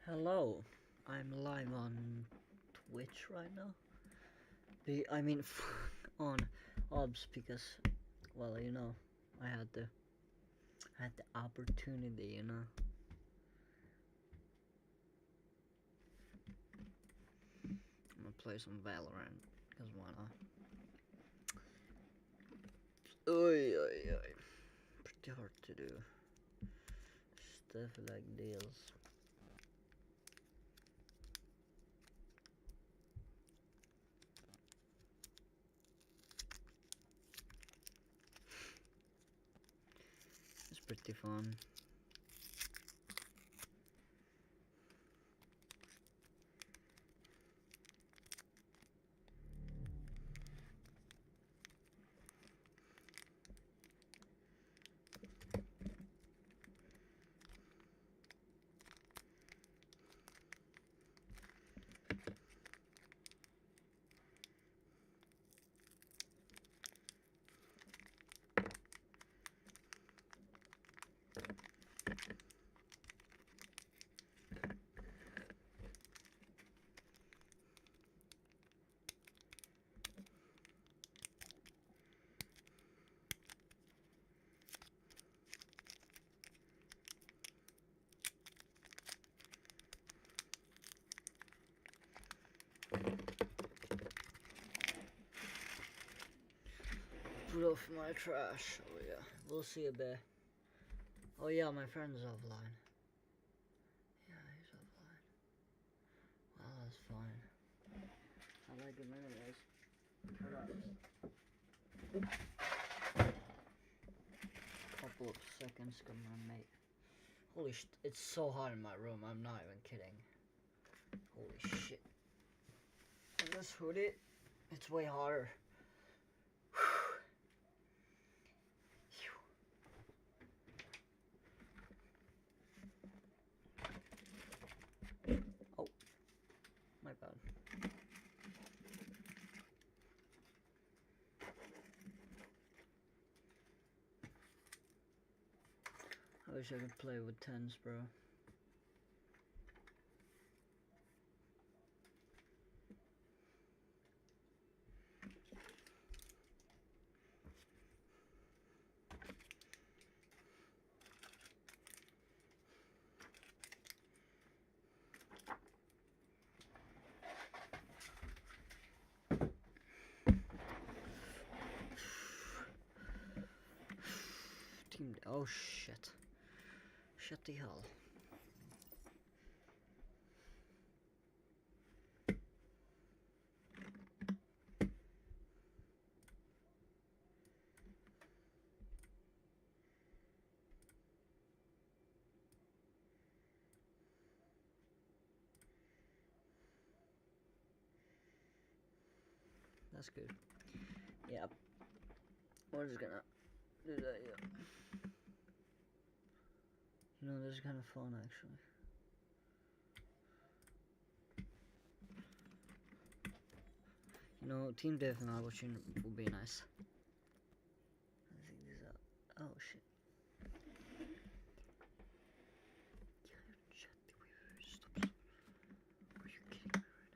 Hello, I'm live on Twitch right now. I mean, on OBS because, well, I had the opportunity. I'm gonna play some Valorant because why not? Oy, oy, oy. Pretty hard to do stuff like this. It's pretty fun. Put off my trash. Oh yeah, we'll see a bit. Oh yeah, my friend's offline. Yeah, he's offline. Well, that's fine. I like him anyways. Couple of seconds, come on, mate. Holy shit, it's so hot in my room. I'm not even kidding. Holy shit. And this hoodie, it's way hotter. Oh, my bad. I wish I could play with tens, bro. Team. Oh shit. Shut the hell. That's good. Yep. We're just gonna do that, yeah. This is kind of fun, actually. Team deathmatch watching would be nice. I think this out. Oh shit. Stop. Are you kidding me right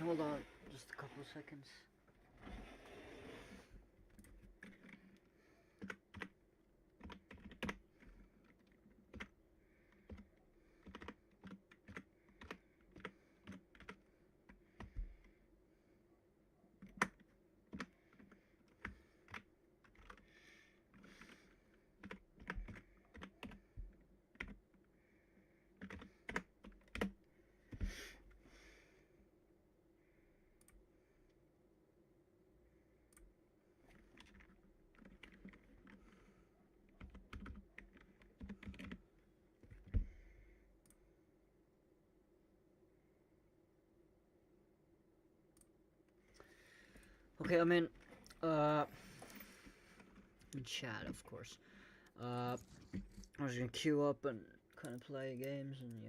now? Hold on, just a couple of seconds. Okay, in chat, of course. I was gonna queue up and kind of play games, and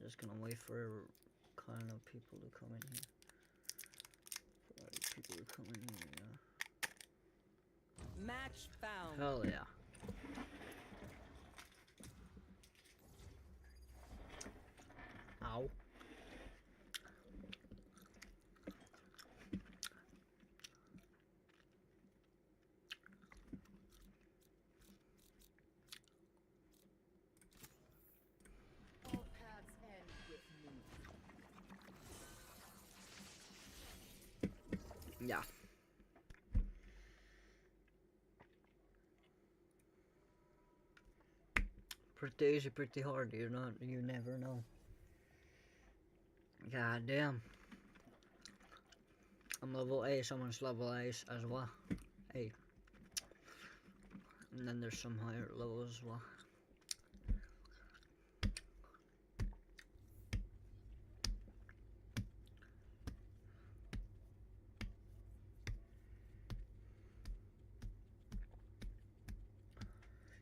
just gonna wait for kind of people to come in here. Match found. Hell yeah. Ow. All paths end with me. Yeah. Pretty easy, pretty hard. You never know. God damn. I'm level A. Someone's level A as well. A. And then there's some higher levels as well.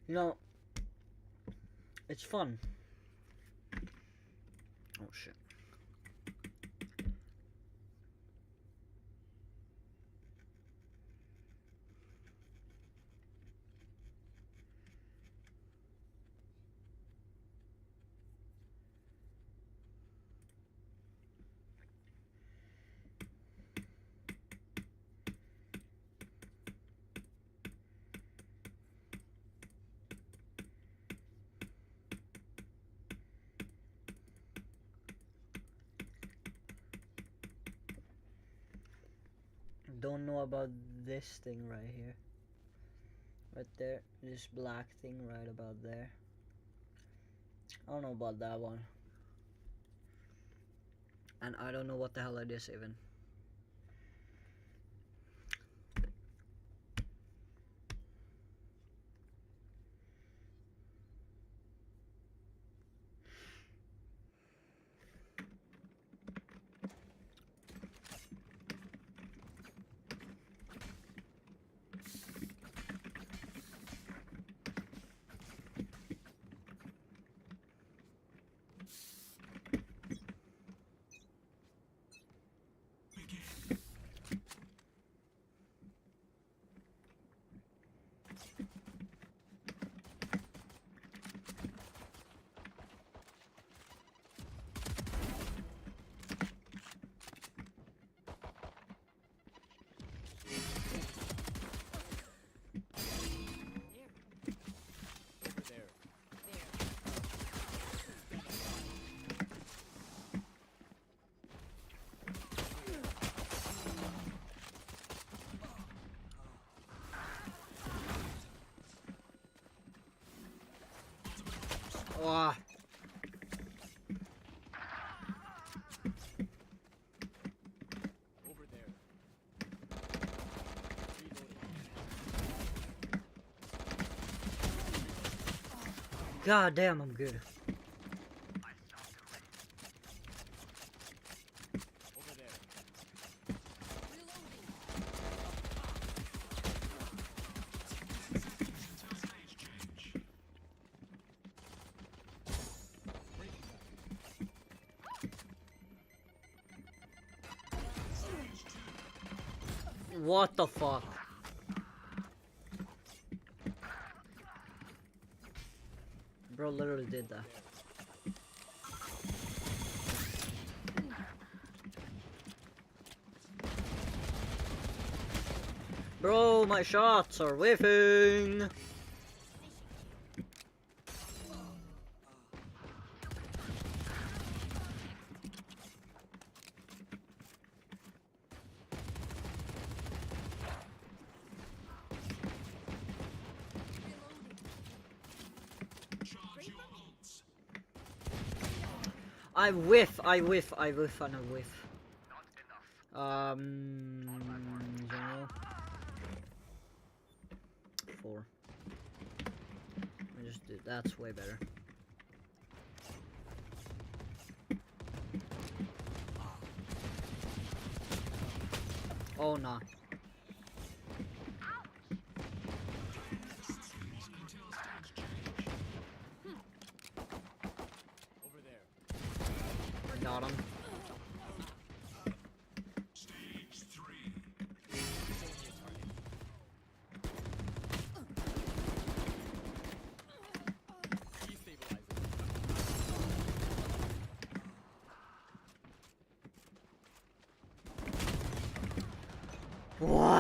You know, it's fun. Oh shit. Don't know about this thing right here. Right there. This black thing right about there. I don't know about that one. And I don't know what the hell it is even. Oh. Over there. God damn, I'm good. Over there. What the fuck? Bro literally did that. Bro, my shots are whiffing. I whiff, and I whiff. General. 4. I just did, that's way better. Oh no. Over there. Got him. Stage 3.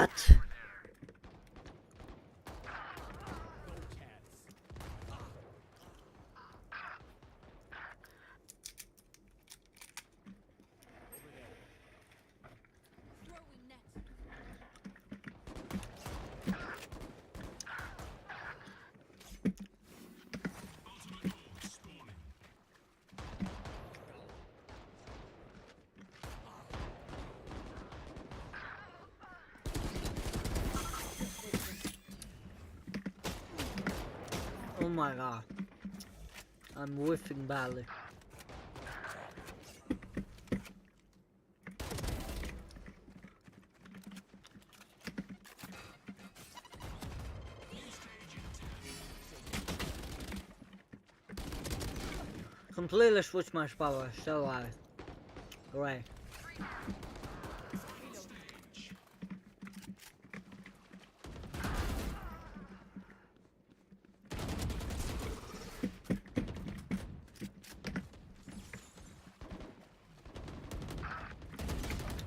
What? Go cats. Over there. Throwing net. Oh my god. I'm whiffing badly. Completely switched my power, so I. Great.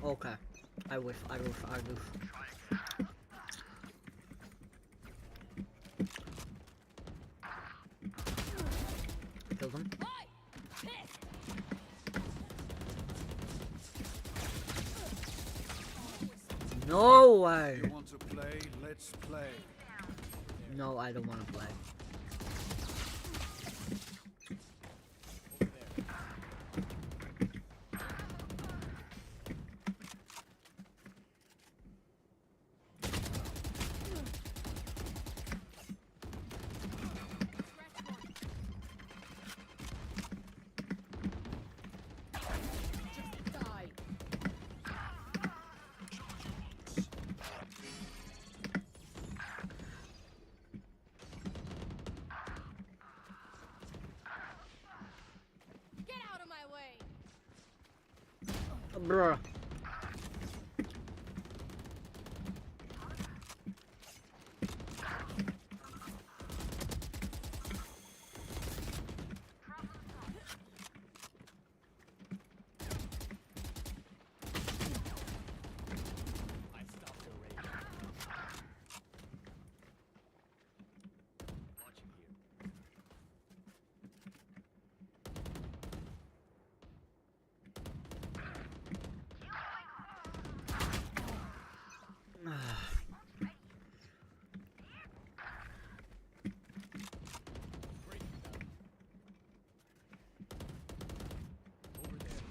Okay. I whiff. Killed him. No way! You want to play? Let's play. No, I don't want to play. Over there. Just die. Get out of my way. Bruh. I stopped the raid. Launching here. Breaking down. Over there.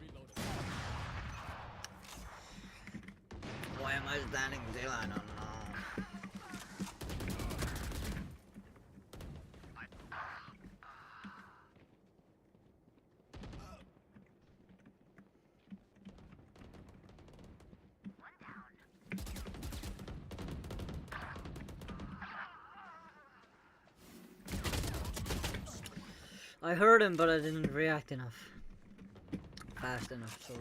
Reloading. Why am I standing still? I don't know. I heard him, but I didn't react enough. Fast enough, sorry.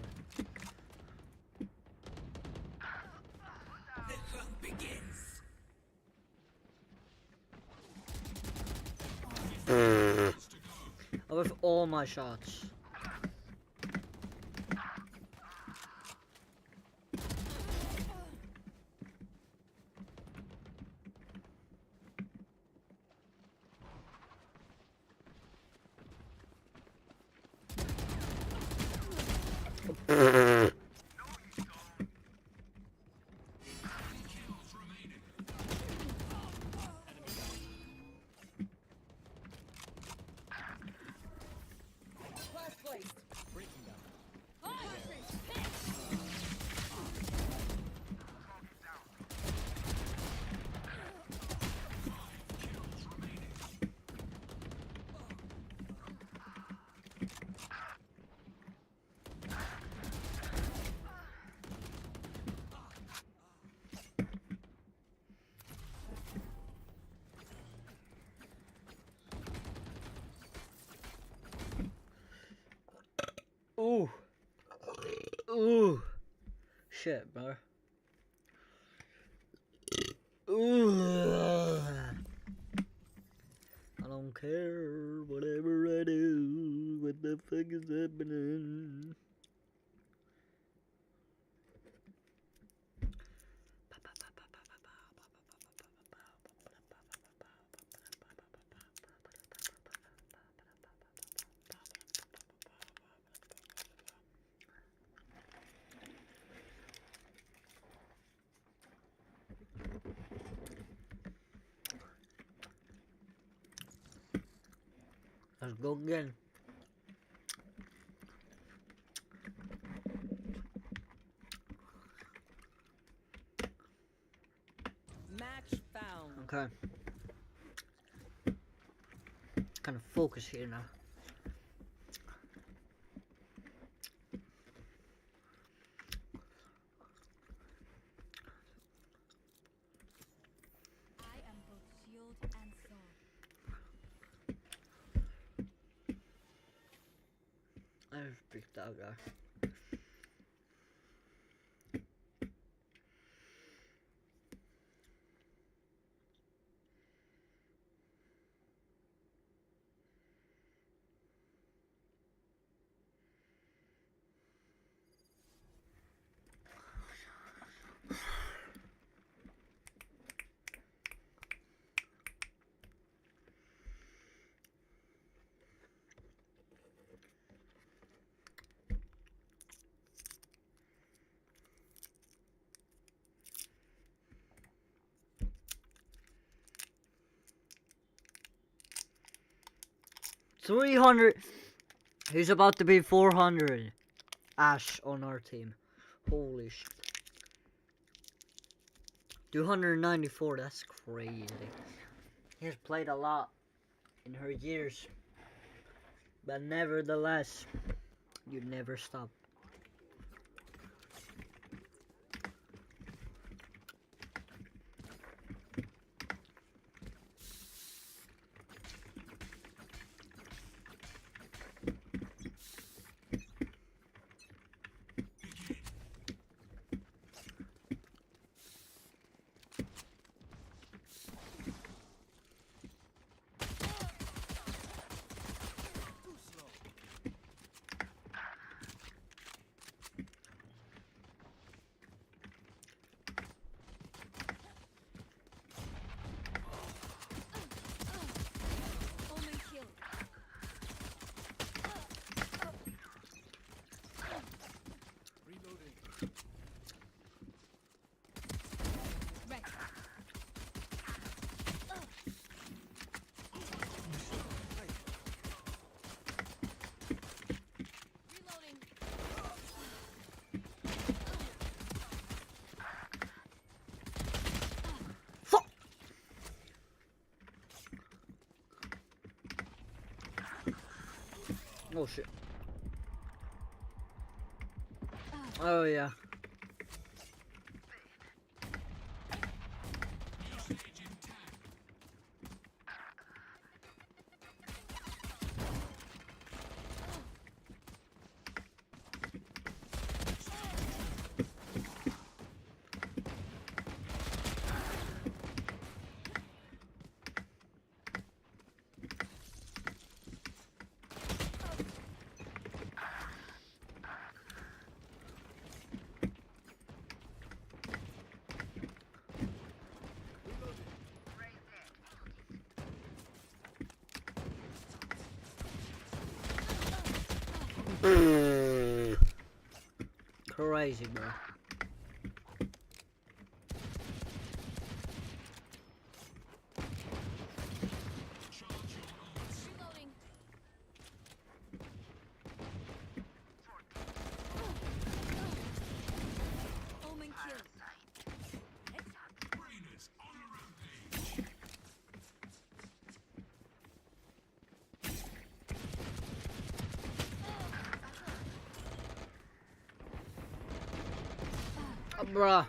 I whiff all my shots. Last place. Breaking down. Ooh. Ooh. Shit, bro. Ooh. I don't don't care, whatever I do, what the fuck is happening? Let's go again. Match found. Okay. Kind of focus here now. I am both shield and sword. I just picked that guy. $300. He's about to be 400. Ash on our team. Holy shit. 294. That's crazy. He's played a lot in her years, but nevertheless, you never stop. Omen killed. Reloading. Rex. Reloading. Fuck! Oh shit. Oh yeah. Crazy, bro. Reloading. Omen killed. Bruh.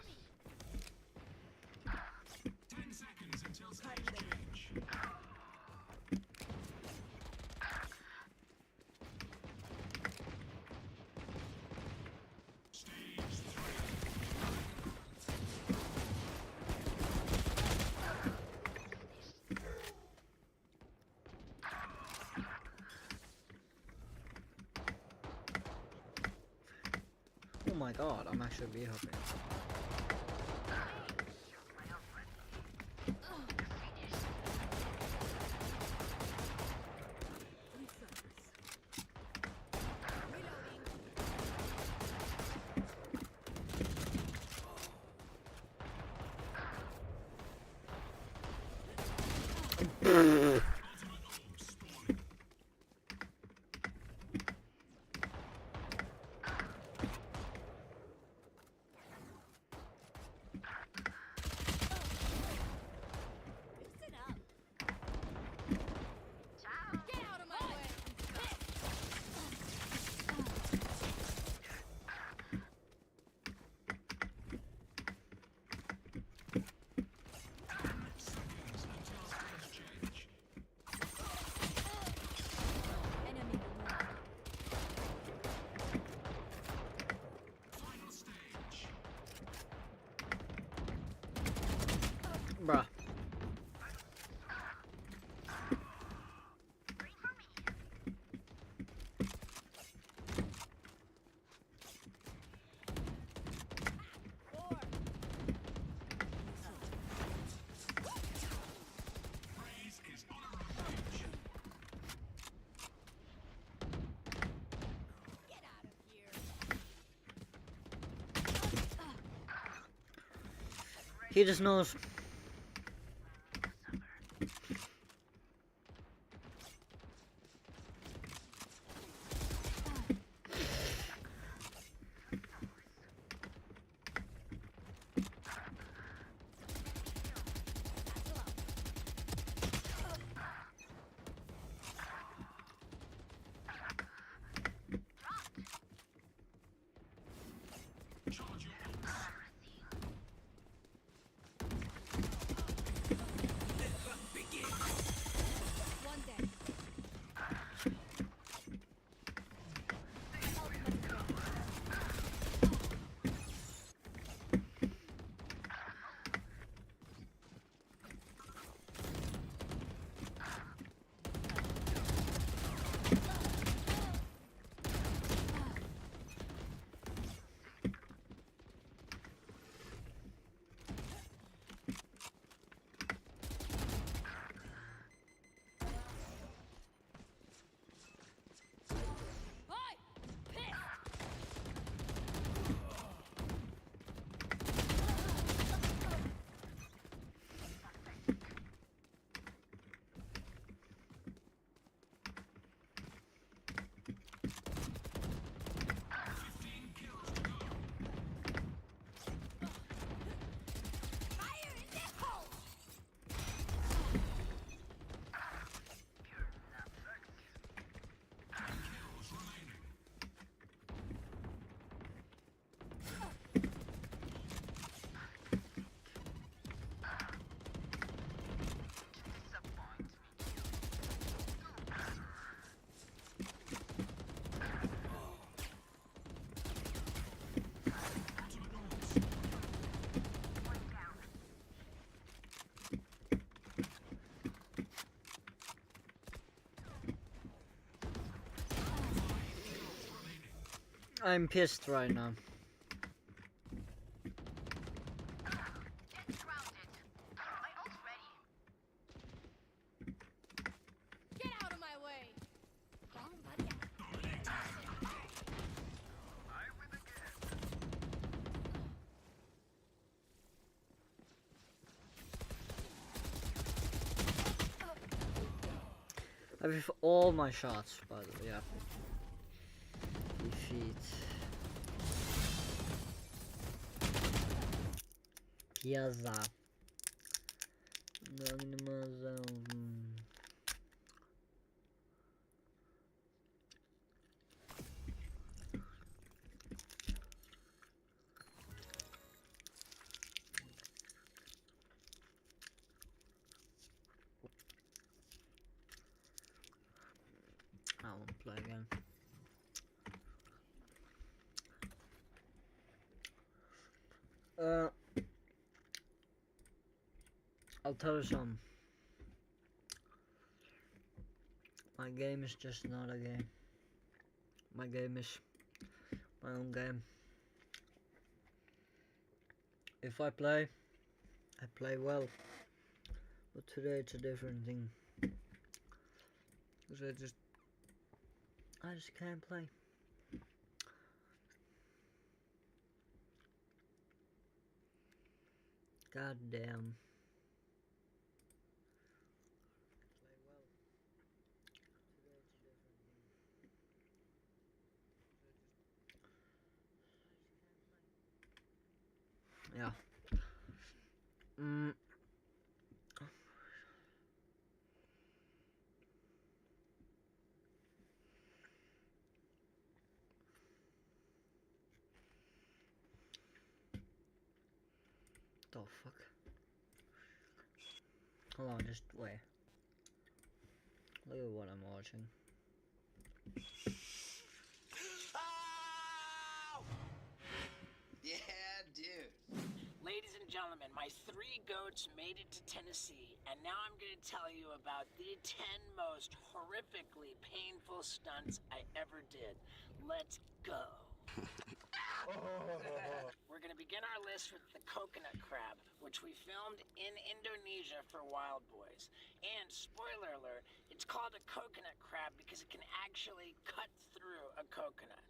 my god, I'm actually B-hopping. Loosen up. Get out of my way. Enemy removed. Bruh. Get out of here. He just knows. One dead. Ultimate is ready. Oi! Pissed! Fire in the hole! I'm pissed right now. Get out of my way! Wrong buddy. I have all my shots, by the way, yeah. Defeat. Piazza. I won't play again. I'll tell you something. My game is just not a game. My game is my own game. If I play well. But today it's a different thing. Because I just can't play. God damn. Yeah. The fuck? Hold on, just wait. Look at what I'm watching. Ow! Yeah, dude. Ladies and gentlemen, my 3 goats made it to Tennessee, and now I'm going to tell you about the 10 most horrifically painful stunts I ever did. Let's go. We're going to begin our list with the coconut crab, which we filmed in Indonesia for Wild Boys. And spoiler alert, it's called a coconut crab because it can actually cut through a coconut.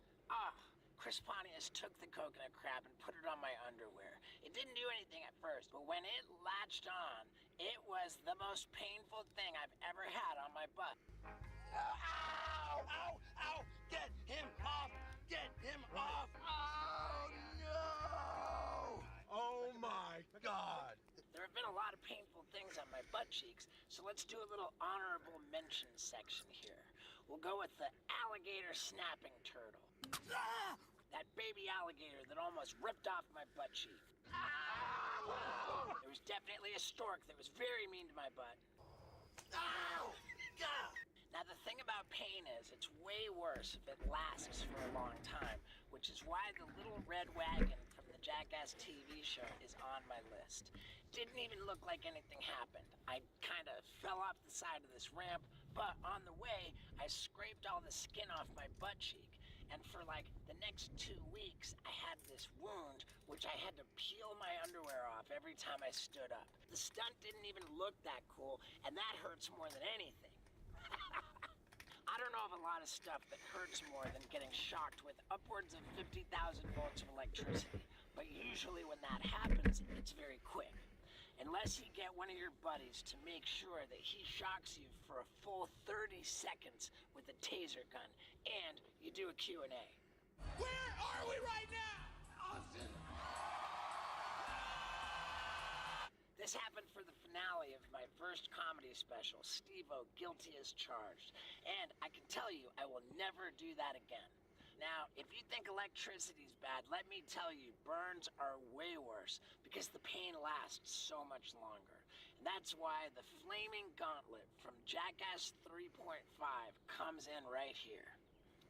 Chris Pontius took the coconut crab and put it on my underwear. It didn't do anything at first, but when it latched on, it was the most painful thing I've ever had on my butt. Ow! Ow! Ow! Get him off! Get him off! Oh, no! Oh my God! There have been a lot of painful things on my butt cheeks, so let's do a little honorable mention section here. We'll go with the alligator snapping turtle. That baby alligator that almost ripped off my butt cheek. There was definitely a stork that was very mean to my butt. Ow! Now the thing about pain is, it's way worse if it lasts for a long time, which is why the little red wagon from the Jackass TV show is on my list. Didn't even look like anything happened. I kind of fell off the side of this ramp, but on the way, I scraped all the skin off my butt cheek. And for like the next 2 weeks, I had this wound, which I had to peel my underwear off every time I stood up. The stunt didn't even look that cool, and that hurts more than anything. I don't know of a lot of stuff that hurts more than getting shocked with upwards of 50,000 volts of electricity. But usually when that happens, it's very quick. Unless you get one of your buddies to make sure that he shocks you for a full 30 seconds with a taser gun, and you do a Q&A. Where are we right now? Austin! This happened for the finale of my first comedy special, Steve-O, Guilty as Charged. And I can tell you, I will never do that again. Now, if you think electricity's bad, let me tell you, burns are way worse because the pain lasts so much longer. And that's why the flaming gauntlet from Jackass 3.5 comes in right here.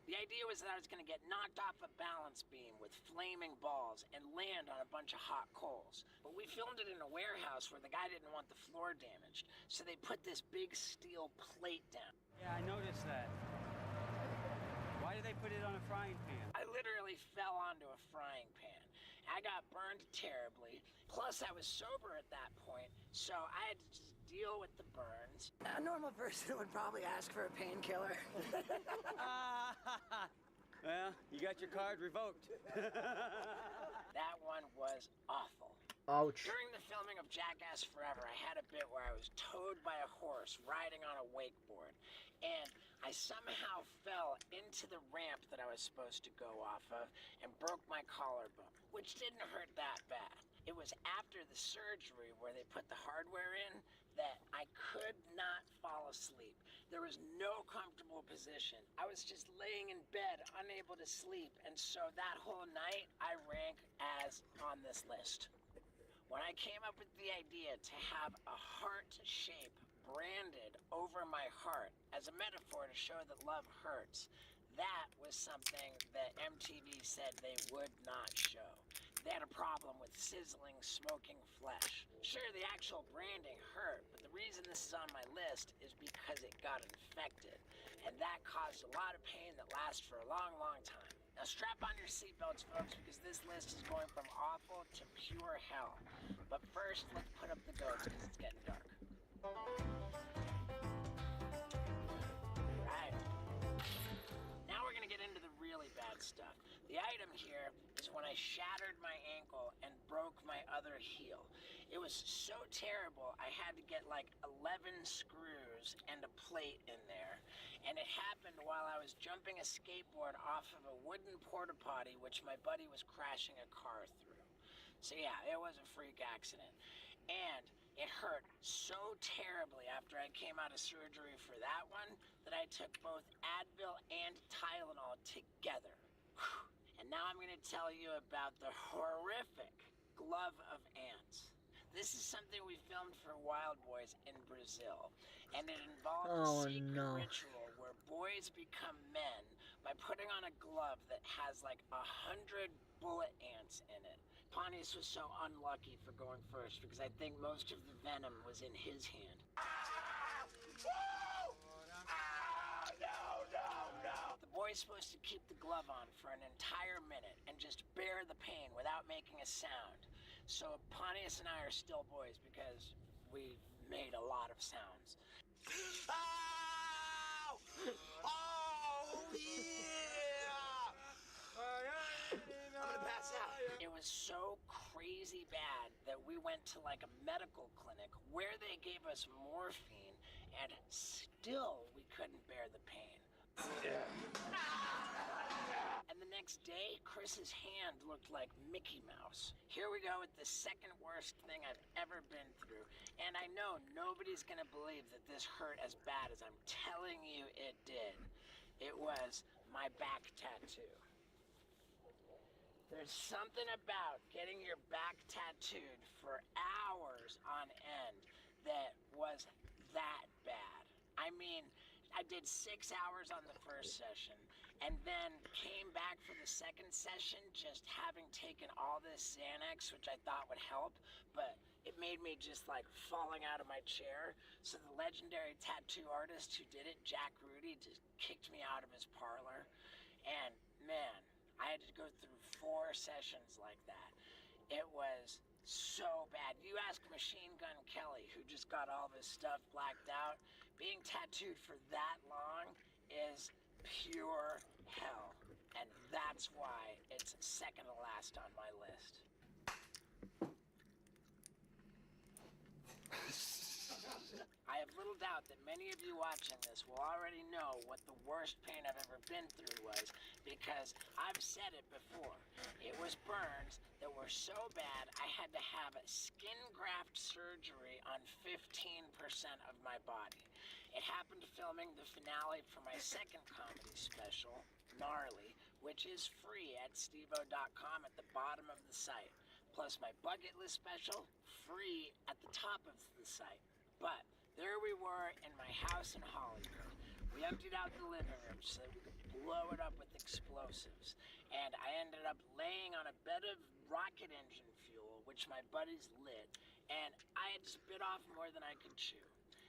The idea was that I was going to get knocked off a balance beam with flaming balls and land on a bunch of hot coals. But we filmed it in a warehouse where the guy didn't want the floor damaged, so they put this big steel plate down. Yeah, I noticed that. Why did they put it on a frying pan? I literally fell onto a frying pan. I got burned terribly. Plus, I was sober at that point, so I had to just deal with the burns. A normal person would probably ask for a painkiller. Well, you got your card revoked. That one was awful. Ouch. During the filming of Jackass Forever, I had a bit where I was towed by a horse riding on a wakeboard, and I somehow fell into the ramp that I was supposed to go off of and broke my collarbone, which didn't hurt that bad. It was after the surgery where they put the hardware in that I could not fall asleep. There was no comfortable position. I was just laying in bed, unable to sleep, and so that whole night I rank as on this list. When I came up with the idea to have a heart shape branded over my heart as a metaphor to show that love hurts, that was something that MTV said they would not show. They had a problem with sizzling, smoking flesh. Sure, the actual branding hurt, but the reason this is on my list is because it got infected, and that caused a lot of pain that lasts for a long, long time. Now strap on your seatbelts, folks, because this list is going from awful to pure hell. But first, let's put up the goats because it's getting dark. Right. Now we're gonna get into the really bad stuff. The item here is when I shattered my ankle and broke my other heel. It was so terrible, I had to get like 11 screws and a plate in there. And it happened while I was jumping a skateboard off of a wooden porta potty, which my buddy was crashing a car through. So yeah, it was a freak accident. And it hurt so terribly after I came out of surgery for that one that I took both Advil and Tylenol together. And now I'm gonna tell you about the horrific glove of ants. This is something we filmed for Wild Boys in Brazil, and it involved a secret ritual where boys become men by putting on a glove that has like 100 bullet ants in it. Pontius was so unlucky for going first because I think most of the venom was in his hand. The boy's supposed to keep the glove on for an entire minute and just bear the pain without making a sound. So Pontius and I are still boys because we made a lot of sounds. Ow! Oh, yeah! I'm gonna pass out. It was so crazy bad that we went to like a medical clinic where they gave us morphine and still we couldn't bear the pain. And the next day, Chris's hand looked like Mickey Mouse. Here we go with the second worst thing I've ever been through. And I know nobody's gonna believe that this hurt as bad as I'm telling you it did. It was my back tattoo. There's something about getting your back tattooed for hours on end that was that bad. I mean, I did 6 hours on the first session and then came back for the second session just having taken all this Xanax, which I thought would help, but it made me just like falling out of my chair. So the legendary tattoo artist who did it, Jack Rudy, just kicked me out of his parlor. And man, I had to go through 4 sessions like that. It was so bad. You ask Machine Gun Kelly, who just got all of his stuff blacked out. Being tattooed for that long is pure hell. And that's why it's second to last on my list. I have little doubt that many of you watching this will already know what the worst pain I've ever been through was, because I've said it before. It was burns that were so bad I had to have skin graft surgery on 15% of my body. It happened filming the finale for my second comedy special, Gnarly, which is free at stevo.com at the bottom of the site. Plus my bucket list special, free at the top of the site. But there we were in my house in Hollywood. We emptied out the living room so that we could blow it up with explosives. And I ended up laying on a bed of rocket engine fuel, which my buddies lit, and I had spit off more than I could chew.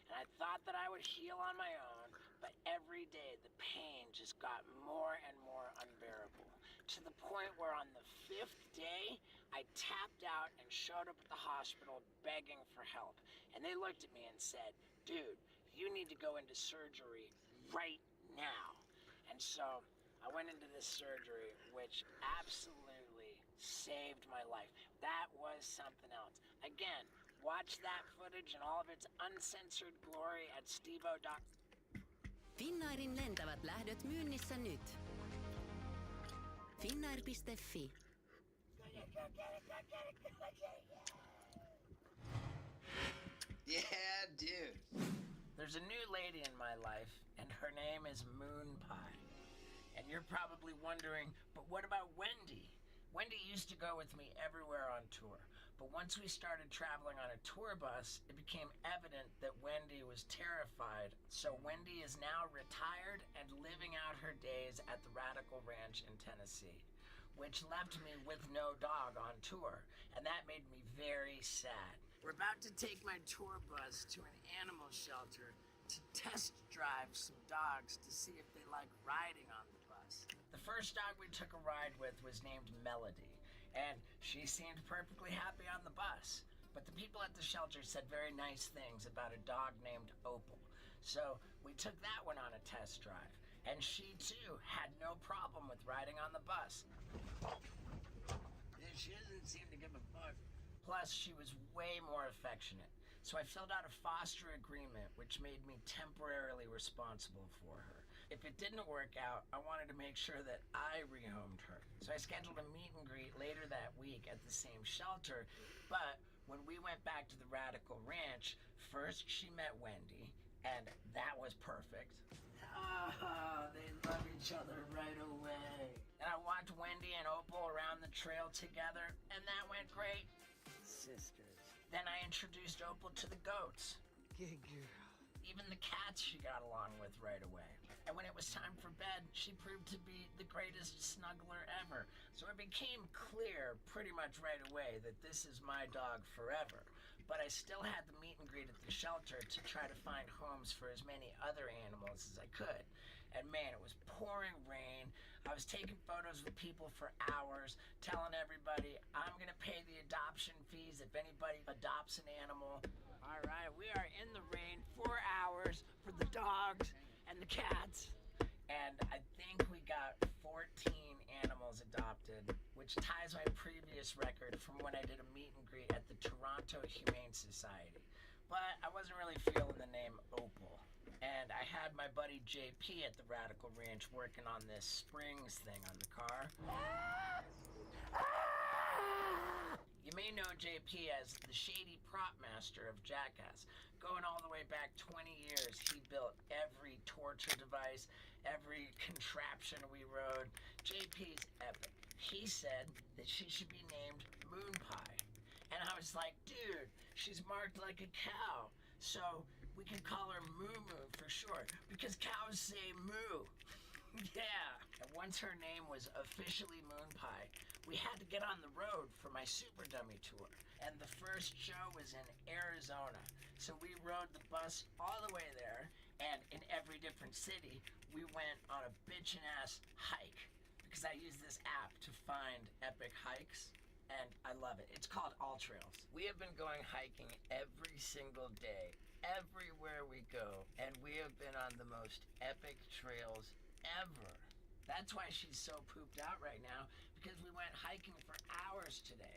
And I thought that I would heal on my own, but every day the pain just got more and more unbearable. To the point where on the 5th day, I tapped out and showed up at the hospital begging for help. And they looked at me and said, dude, you need to go into surgery right now. And so I went into this surgery, which absolutely saved my life. That was something else. Again, watch that footage in all of its uncensored glory at stevo.com. Finnairin lentävät lähdöt myynnissä nyt. Finnair.fi. Yeah, dude. There's a new lady in my life, and her name is Moon Pie. And you're probably wondering, but what about Wendy? Wendy used to go with me everywhere on tour. But once we started traveling on a tour bus, it became evident that Wendy was terrified. So Wendy is now retired and living out her days at the Radical Ranch in Tennessee, which left me with no dog on tour. And that made me very sad. We're about to take my tour bus to an animal shelter to test drive some dogs to see if they like riding on the bus. The first dog we took a ride with was named Melody, and she seemed perfectly happy on the bus. But the people at the shelter said very nice things about a dog named Opal. So we took that one on a test drive, and she too had no problem with riding on the bus. She doesn't seem to give a fuck. Plus, she was way more affectionate. So I filled out a foster agreement, which made me temporarily responsible for her. If it didn't work out, I wanted to make sure that I rehomed her. So I scheduled a meet and greet later that week at the same shelter. But when we went back to the Radical Ranch, first she met Wendy, and that was perfect. They love each other right away. And I walked Wendy and Opal around the trail together, and that went great. Sisters. Then I introduced Opal to the goats. Good girl. Even the cats she got along with right away. And when it was time for bed, she proved to be the greatest snuggler ever. So it became clear pretty much right away that this is my dog forever. But I still had the meet and greet at the shelter to try to find homes for as many other animals as I could. And man, it was pouring rain. I was taking photos with people for hours, telling everybody I'm gonna pay the adoption fees if anybody adopts an animal. All right, we are in the rain 4 hours for the dogs and the cats. And I think we got 14 animals adopted, which ties my previous record from when I did a meet and greet at the Toronto Humane Society. But I wasn't really feeling the name Opal. And I had my buddy JP at the Radical Ranch working on this springs thing on the car. You may know JP as the shady prop master of Jackass. Going all the way back 20 years, he built every torture device, every contraption we rode. JP's epic. He said that she should be named Moon Pie. And I was like, dude, she's marked like a cow. So we can call her Moo Moo for short, because cows say moo. Yeah. And once her name was officially Moon Pie, we had to get on the road for my Super Dummy tour. And the first show was in Arizona. So we rode the bus all the way there, and in every different city, we went on a bitchin' ass hike. Because I use this app to find epic hikes, and I love it. It's called All Trails. We have been going hiking every single day, everywhere we go, and we have been on the most epic trails ever. That's why she's so pooped out right now, because we went hiking for hours today.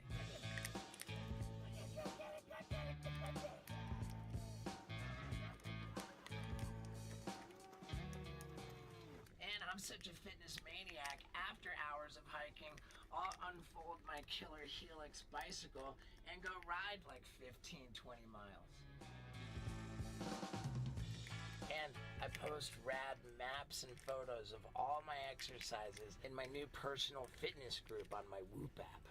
And I'm such a fitness maniac, after hours of hiking, I'll unfold my killer Helix bicycle and go ride like 15, 20 miles. And I post rad maps and photos of all my exercises in my new personal fitness group on my Whoop app.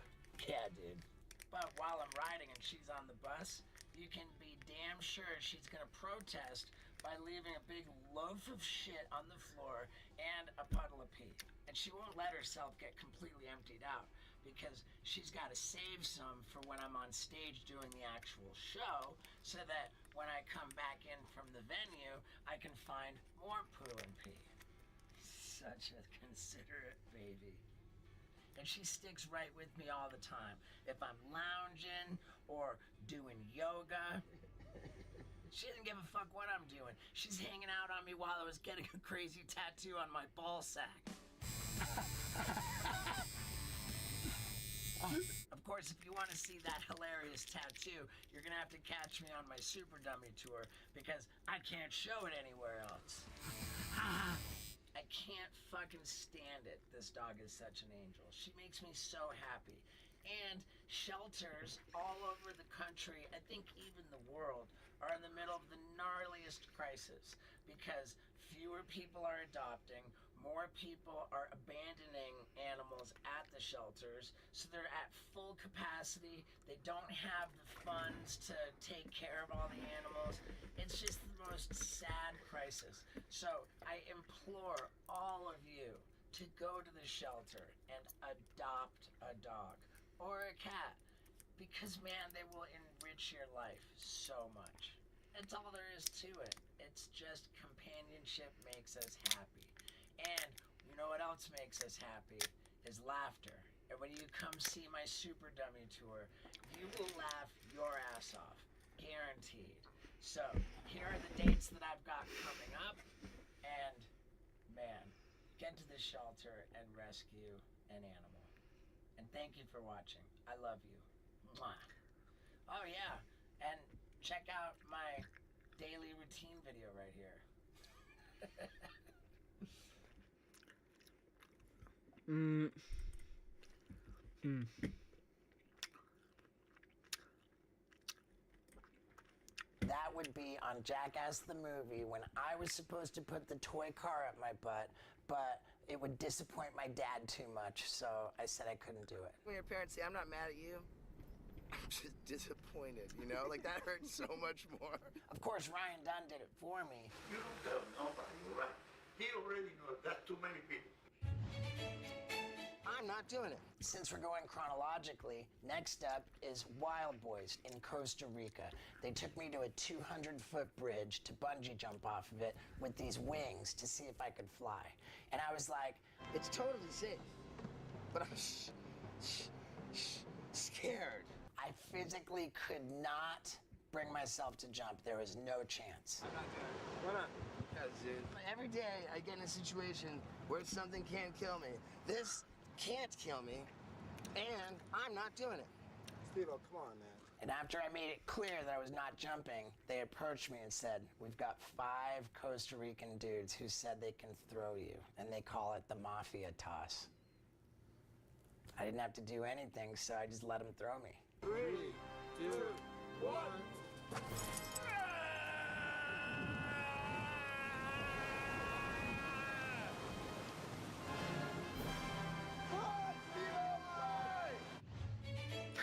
Yeah, dude. But while I'm riding and she's on the bus, you can be damn sure she's gonna protest by leaving a big loaf of shit on the floor and a puddle of pee. And she won't let herself get completely emptied out, because she's got to save some for when I'm on stage doing the actual show, so that when I come back in from the venue, I can find more poo and pee. Such a considerate baby. And she sticks right with me all the time. If I'm lounging or doing yoga, she doesn't give a fuck what I'm doing. She's hanging out on me while I was getting a crazy tattoo on my ball sack. Of course, if you want to see that hilarious tattoo, you're gonna have to catch me on my Super Dummy tour, because I can't show it anywhere else. I can't fucking stand it. This dog is such an angel. She makes me so happy. And shelters all over the country, I think even the world, are in the middle of the gnarliest crisis, because fewer people are adopting, more people are abandoning animals at the shelters, so they're at full capacity. They don't have the funds to take care of all the animals. It's just the most sad crisis. So I implore all of you to go to the shelter and adopt a dog or a cat, because man, they will enrich your life so much. That's all there is to it. It's just companionship makes us happy. And you know what else else makes us happy is laughter. And when you come see my Super Dummy tour, you will laugh your ass off. Guaranteed. So, here are the dates that I've got coming up. And, man, get to the shelter and rescue an animal. And thank you for watching. I love you. Mwah. Oh, yeah. And check out my daily routine video right here. That would be on Jackass the movie when I was supposed to put the toy car up my butt, but it would disappoint my dad too much, so I said I couldn't do it. When your parents say, I'm not mad at you, I'm just disappointed, you know? Like, that hurts so much more. Of course, Ryan Dunn did it for me. You don't tell nobody, right? He already knows that's too many people. I'm not doing it. Since we're going chronologically, next up is Wild Boys in Costa Rica. They took me to a 200-foot bridge to bungee jump off of it with these wings to see if I could fly. And I was like, it's totally safe, but I'm scared. I physically could not bring myself to jump. There was no chance. I'm not doing it. Why not? Because, dude, every day I get in a situation where something can't kill me. This can't kill me, and I'm not doing it. Steve-O, come on, man. And after I made it clear that I was not jumping, they approached me and said, we've got 5 Costa Rican dudes who said they can throw you, and they call it the mafia toss. I didn't have to do anything, so I just let them throw me. 3, 2, 1.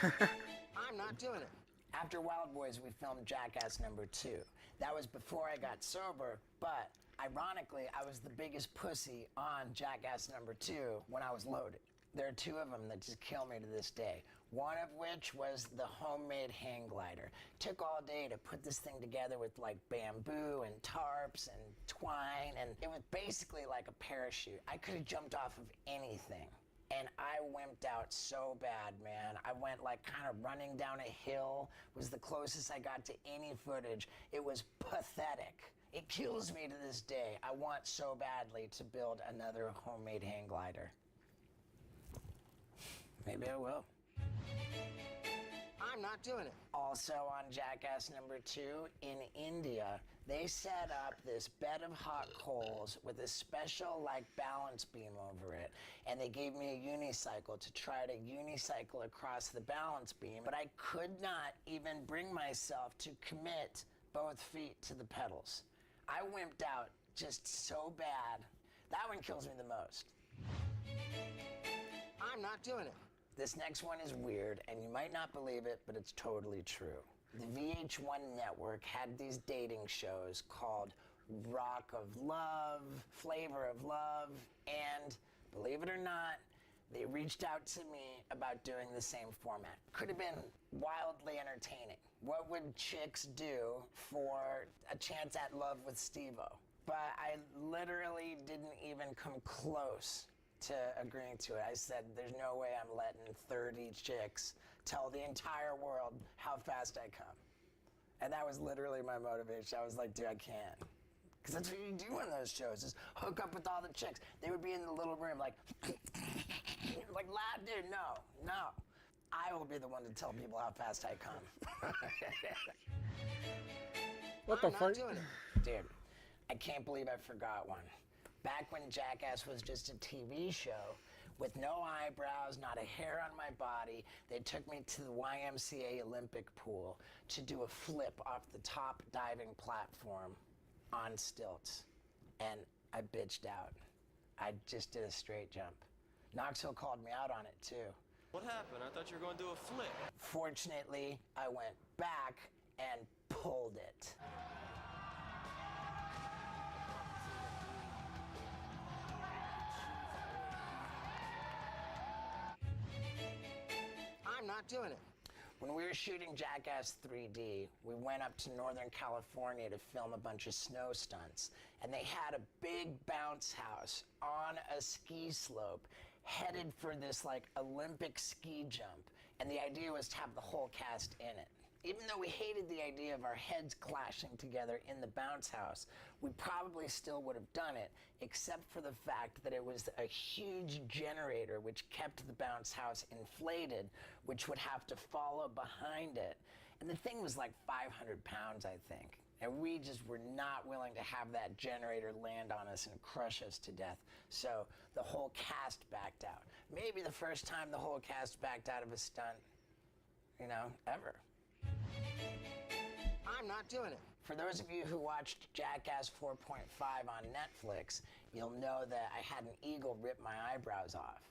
I'm not doing it. After Wild Boys, we filmed Jackass #2. That was before I got sober, but ironically, I was the biggest pussy on Jackass #2 when I was loaded. There are 2 of them that just kill me to this day. One of which was the homemade hang glider. Took all day to put this thing together with like bamboo and tarps and twine, and it was basically like a parachute. I could have jumped off of anything. And I wimped out so bad, man. I went like kind of running down a hill, was the closest I got to any footage. It was pathetic. It kills me to this day. I want so badly to build another homemade hang glider. Maybe I will. I'm not doing it. Also on Jackass #2, in India, they set up this bed of hot coals with a special like balance beam over it. And they gave me a unicycle to try to unicycle across the balance beam, but I could not even bring myself to commit both feet to the pedals. I wimped out just so bad. That one kills me the most. I'm not doing it. This next one is weird, and you might not believe it, but it's totally true. The VH1 network had these dating shows called Rock of Love, Flavor of Love, and believe it or not, they reached out to me about doing the same format. Could have been wildly entertaining. What would chicks do for a chance at love with Steve-O? But I literally didn't even come close to agreeing to it. I said, there's no way I'm letting 30 chicks tell the entire world how fast I come. And that was literally my motivation. I was like, dude, I can't. Because that's what you do in those shows, is hook up with all the chicks. They would be in the little room like, like, lad, dude, no. I will be the one to tell people how fast I come. What the fuck? Dude, I can't believe I forgot one. Back when Jackass was just a TV show, with no eyebrows, not a hair on my body, they took me to the YMCA Olympic pool to do a flip off the top diving platform on stilts. And I bitched out. I just did a straight jump. Knoxville called me out on it too. What happened? I thought you were going to do a flip. Fortunately, I went back and pulled it. I'm not doing it. When we were shooting Jackass 3D, we went up to Northern California to film a bunch of snow stunts. And they had a big bounce house on a ski slope headed for this like Olympic ski jump. And the idea was to have the whole cast in it. Even though we hated the idea of our heads clashing together in the bounce house, we probably still would have done it, except for the fact that it was a huge generator which kept the bounce house inflated, which would have to follow behind it. And the thing was like 500 pounds, I think. And we just were not willing to have that generator land on us and crush us to death. So the whole cast backed out. Maybe the first time the whole cast backed out of a stunt, you know, ever. I'm not doing it. For those of you who watched Jackass 4.5 on Netflix, you'll know that I had an eagle rip my eyebrows off.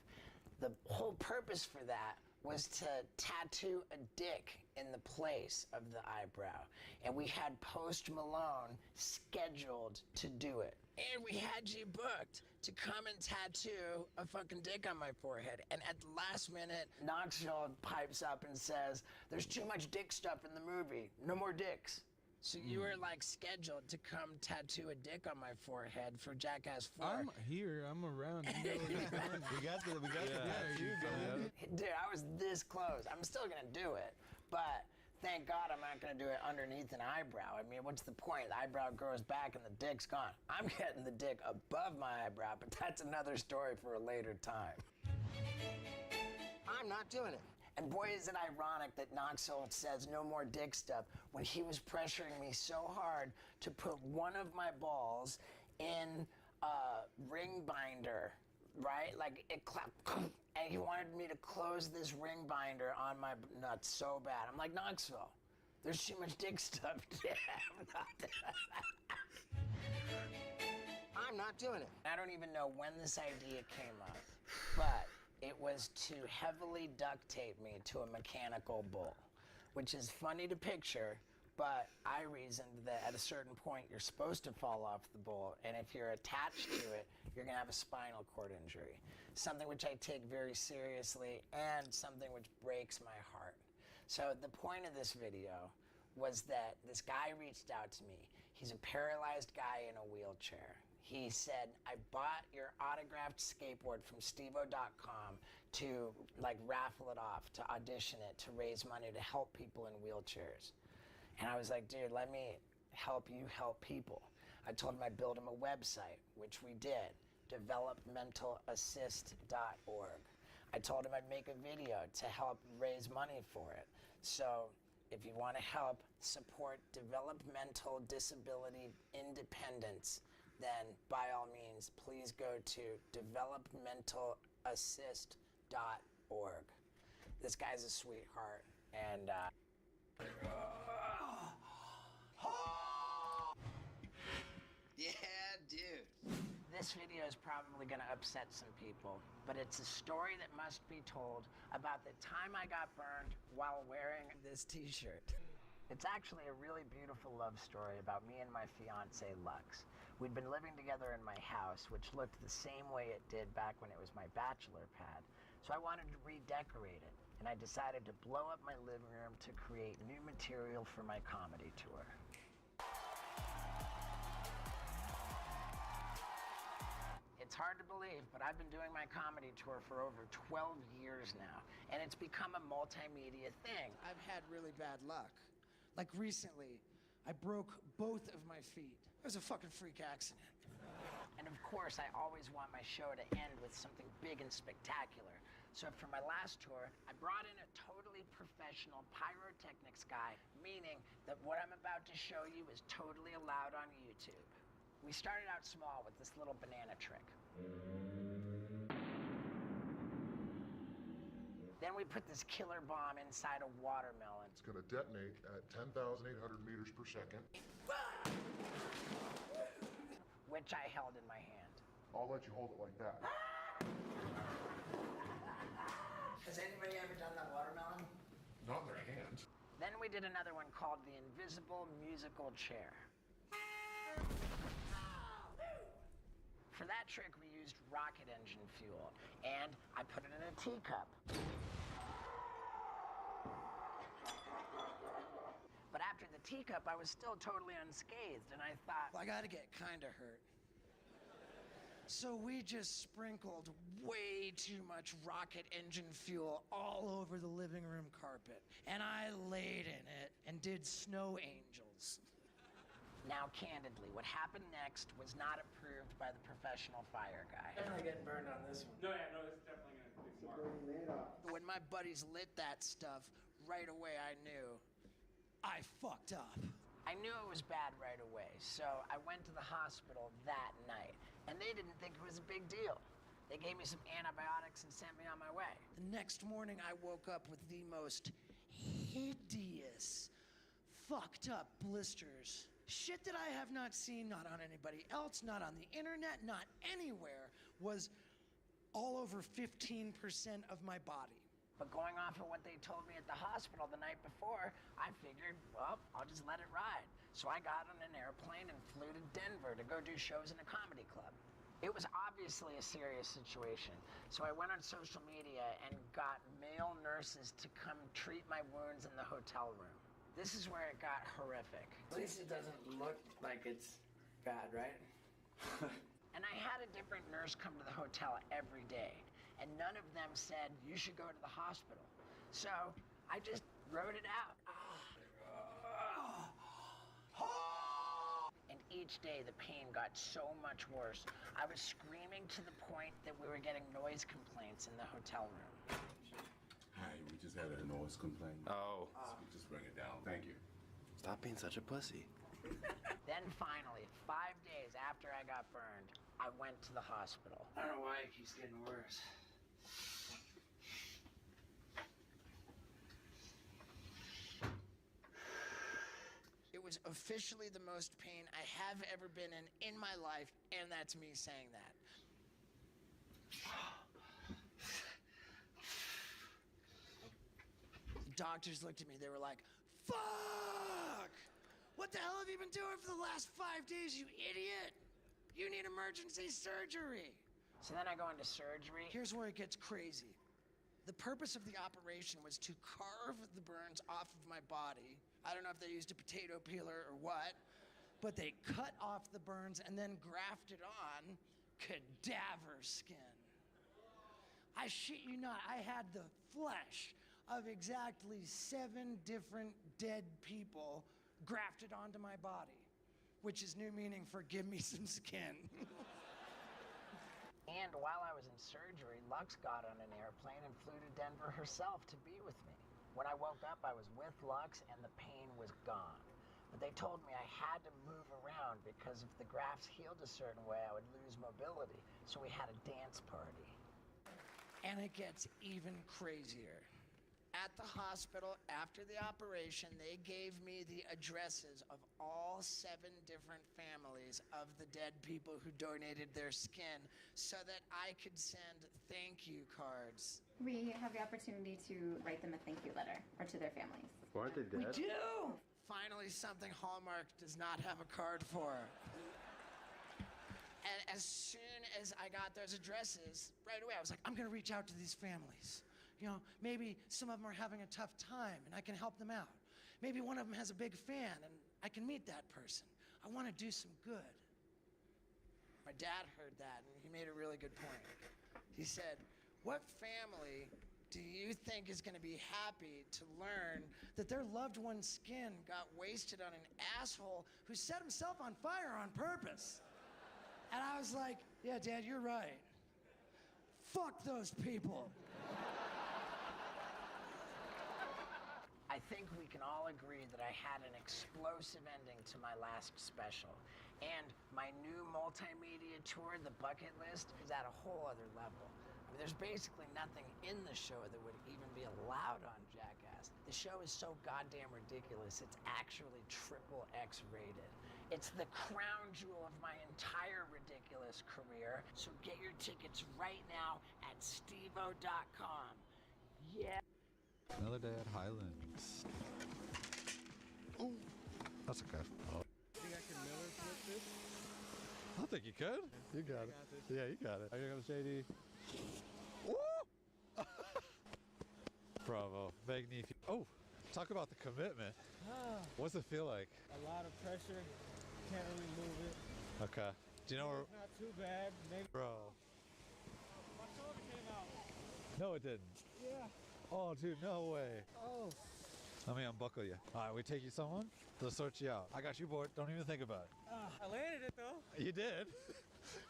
The whole purpose for that was to tattoo a dick in the place of the eyebrow. And we had Post Malone scheduled to do it. And we had you booked to come and tattoo a fucking dick on my forehead. And at the last minute, Knoxville pipes up and says, there's too much dick stuff in the movie. No more dicks. So you were like scheduled to come tattoo a dick on my forehead for Jackass 4. I'm here. I'm around. You know we got the tattoo going. Dude, I was this close. I'm still gonna do it, but thank God I'm not gonna do it underneath an eyebrow. I mean, what's the point? The eyebrow grows back and the dick's gone. I'm getting the dick above my eyebrow, but that's another story for a later time. I'm not doing it. And boy, is it ironic that Knoxville says no more dick stuff when he was pressuring me so hard to put one of my balls in a ring binder, right? Like it clapped, and he wanted me to close this ring binder on my nuts so bad. I'm like, Knoxville, there's too much dick stuff. I'm not doing it. I don't even know when this idea came up, but it was to heavily duct tape me to a mechanical bull, which is funny to picture, but I reasoned that at a certain point you're supposed to fall off the bull, and if you're attached to it, you're gonna have a spinal cord injury. Something which I take very seriously and something which breaks my heart. So the point of this video was that this guy reached out to me. He's a paralyzed guy in a wheelchair. He said, I bought your autographed skateboard from stevo.com to like raffle it off, to audition it, to raise money, to help people in wheelchairs. And I was like, dude, let me help you help people. I told him I'd build him a website, which we did, developmentalassist.org. I told him I'd make a video to help raise money for it. So if you want to help support developmental disability independence, then by all means, please go to developmentalassist.org. This guy's a sweetheart, and yeah, dude. This video is probably gonna upset some people, but it's a story that must be told about the time I got burned while wearing this t-shirt. It's actually a really beautiful love story about me and my fiance, Lux. We'd been living together in my house, which looked the same way it did back when it was my bachelor pad. So I wanted to redecorate it, and I decided to blow up my living room to create new material for my comedy tour. It's hard to believe, but I've been doing my comedy tour for over 12 years now, and it's become a multimedia thing. I've had really bad luck. Like recently, I broke both of my feet. It was a fucking freak accident. And of course, I always want my show to end with something big and spectacular. So for my last tour, I brought in a totally professional pyrotechnics guy, meaning that what I'm about to show you is totally allowed on YouTube. We started out small with this little banana trick. Then we put this killer bomb inside a watermelon. It's going to detonate at 10,800 meters per second. Which I held in my hand. I'll let you hold it like that. Has anybody ever done that watermelon? Not in their hands. Then we did another one called the invisible musical chair. For that trick, we used rocket engine fuel, and I put it in a teacup. teacup, I was still totally unscathed, and I thought, well, I gotta get kinda hurt. So we just sprinkled way too much rocket engine fuel all over the living room carpet. And I laid in it and did snow angels. now candidly, what happened next was not approved by the professional fire guy. Definitely getting burned on this one. No, yeah, no, it's definitely gonna be smart. When my buddies lit that stuff, right away I knew I fucked up. I knew it was bad right away, so I went to the hospital that night, and they didn't think it was a big deal. They gave me some antibiotics and sent me on my way. The next morning I woke up with the most hideous, fucked up blisters. Shit that I have not seen, not on anybody else, not on the internet, not anywhere, was all over 15% of my body. But going off of what they told me at the hospital the night before, I figured, well, I'll just let it ride. So I got on an airplane and flew to Denver to go do shows in a comedy club. It was obviously a serious situation, so I went on social media and got male nurses to come treat my wounds in the hotel room. This is where it got horrific. At least it doesn't look like it's bad, right? And I had a different nurse come to the hotel every day, and none of them said, you should go to the hospital. So I just wrote it out. And each day the pain got so much worse. I was screaming to the point that we were getting noise complaints in the hotel room. Hi, we just had a noise complaint. Oh. So we just bring it down. Thank you. Stop being such a pussy. Then finally, 5 days after I got burned, I went to the hospital. I don't know why it keeps getting worse. It was officially the most pain I have ever been in my life, and that's me saying that. The doctors looked at me, they were like, fuck! What the hell have you been doing for the last 5 days, you idiot? You need emergency surgery. So then I go into surgery. Here's where it gets crazy. The purpose of the operation was to carve the burns off of my body. I don't know if they used a potato peeler or what, but they cut off the burns and then grafted on cadaver skin. I shit you not, I had the flesh of exactly 7 different dead people grafted onto my body, which is new meaning for give me some skin. And while I was in surgery, Lux got on an airplane and flew to Denver herself to be with me. When I woke up, I was with Lux and the pain was gone. But they told me I had to move around because if the grafts healed a certain way, I would lose mobility. So we had a dance party. And it gets even crazier. At the hospital, after the operation, they gave me the addresses of all 7 different families of the dead people who donated their skin so that I could send thank you cards. We have the opportunity to write them a thank you letter, or to their families. Why aren't they dead? We do! Finally, something Hallmark does not have a card for. And as soon as I got those addresses, right away I was like, I'm gonna reach out to these families. You know, maybe some of them are having a tough time and I can help them out. Maybe one of them has a big fan and I can meet that person. I want to do some good. My dad heard that and he made a really good point. He said, what family do you think is going to be happy to learn that their loved one's skin got wasted on an asshole who set himself on fire on purpose? And I was like, yeah, Dad, you're right. Fuck those people. I think we can all agree that I had an explosive ending to my last special. And my new multimedia tour, The Bucket List, is at a whole other level. I mean, there's basically nothing in the show that would even be allowed on Jackass. The show is so goddamn ridiculous, it's actually XXX rated. It's the crown jewel of my entire ridiculous career, so get your tickets right now at stevo.com. Yeah. Another day at Highlands. Oh, that's okay. Oh. Think I can Miller flip this? I think you could. You got it. Yeah, you got it. I got JD. Woo! Bravo. Big knee. Oh, Talk about the commitment. What's it feel like? A lot of pressure. Can't really move it. Okay. Do you know where? It's not too bad. Maybe. Bro. My shoulder came out. No, it didn't. Yeah. Oh, dude, no way. Oh. Let me unbuckle you. All right, we take you someone. They'll sort you out. I got you, board. Don't even think about it. I landed it though. You did.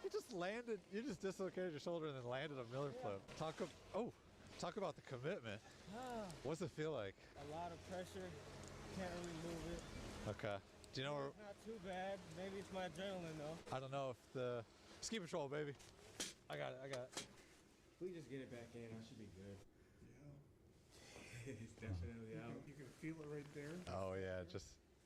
You just landed. You just dislocated your shoulder and then landed a Miller flip. Talk about the commitment. What's it feel like? A lot of pressure. Can't really move it. Okay. Do you know where? It's not too bad. Maybe it's my adrenaline though. I don't know if the ski patrol, baby. I got it. If we just get it back in, I should be good. Yeah. It's definitely out. You can feel it right there. Oh yeah, it's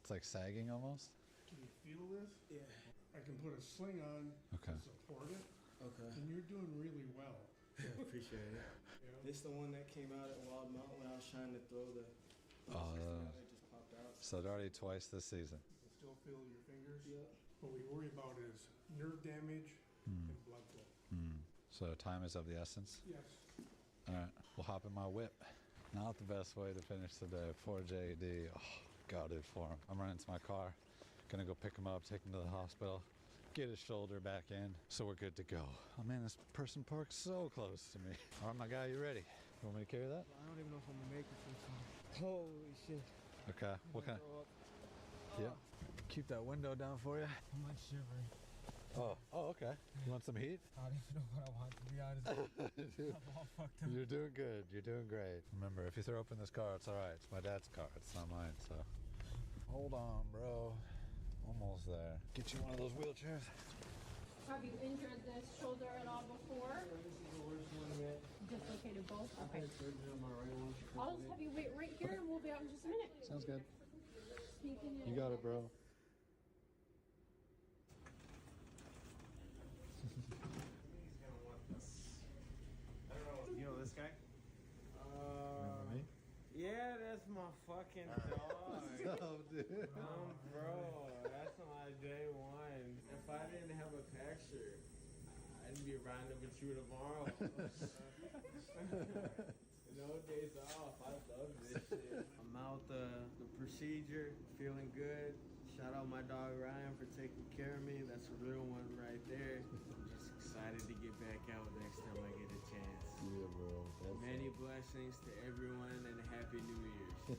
like sagging almost. Can you feel this? Yeah. I can put a sling on Okay. to support it. Okay. And you're doing really well. Yeah, appreciate it. Yeah. This the one that came out at Wild Mountain when I was trying to throw the. It just popped out. So it's already twice this season. You can still feel your fingers. Yeah. What we worry about is nerve damage and blood flow. So time is of the essence. Yes. All right, we'll hop in my whip. Not the best way to finish the day. Poor JD. Oh, gutted for him. I'm running to my car. Gonna go pick him up, take him to the hospital, get his shoulder back in, so we're good to go. Oh man, this person parked so close to me. All right, my guy, you ready? You want me to carry that? I don't even know if I'm gonna make it this time. Holy shit. Okay, what kind? Yeah. Keep that window down for you. I'm like shivering. Oh, okay. You want some heat? I don't even know what I want, to be honest. Dude, I'm all fucked up. you're doing good. You're doing great. Remember, if you throw open this car, it's all right. It's my dad's car. It's not mine, so. Hold on, bro. Almost there. Get you one of those wheelchairs. Have you injured this shoulder at all before? This is the worst one yet. Dislocated both? I Okay. had surgery on my right one. I'll just have you wait right here and we'll be out in just a minute. Sounds good. Sneaking in. You got it, bro. You know this guy? Remember me? Yeah, that's my fucking dog. Oh, dude. Bro, that's my day one. If I didn't have a picture, I'd be riding with you tomorrow. No days off. I love this shit. I'm out the procedure, feeling good. Shout out my dog Ryan for taking care of me. That's a real one right there. I'm just excited to get back out next time I get a chance. Yeah, bro. Many blessings to everyone and Happy New Year's.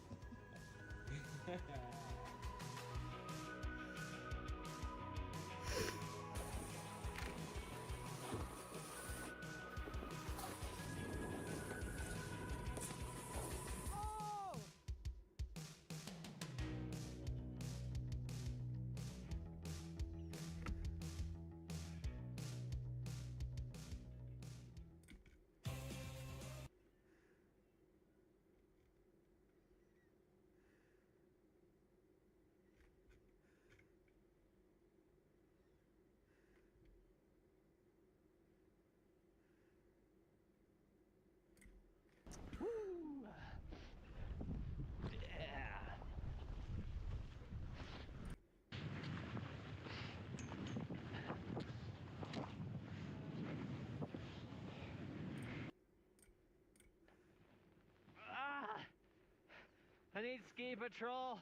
I need ski patrol.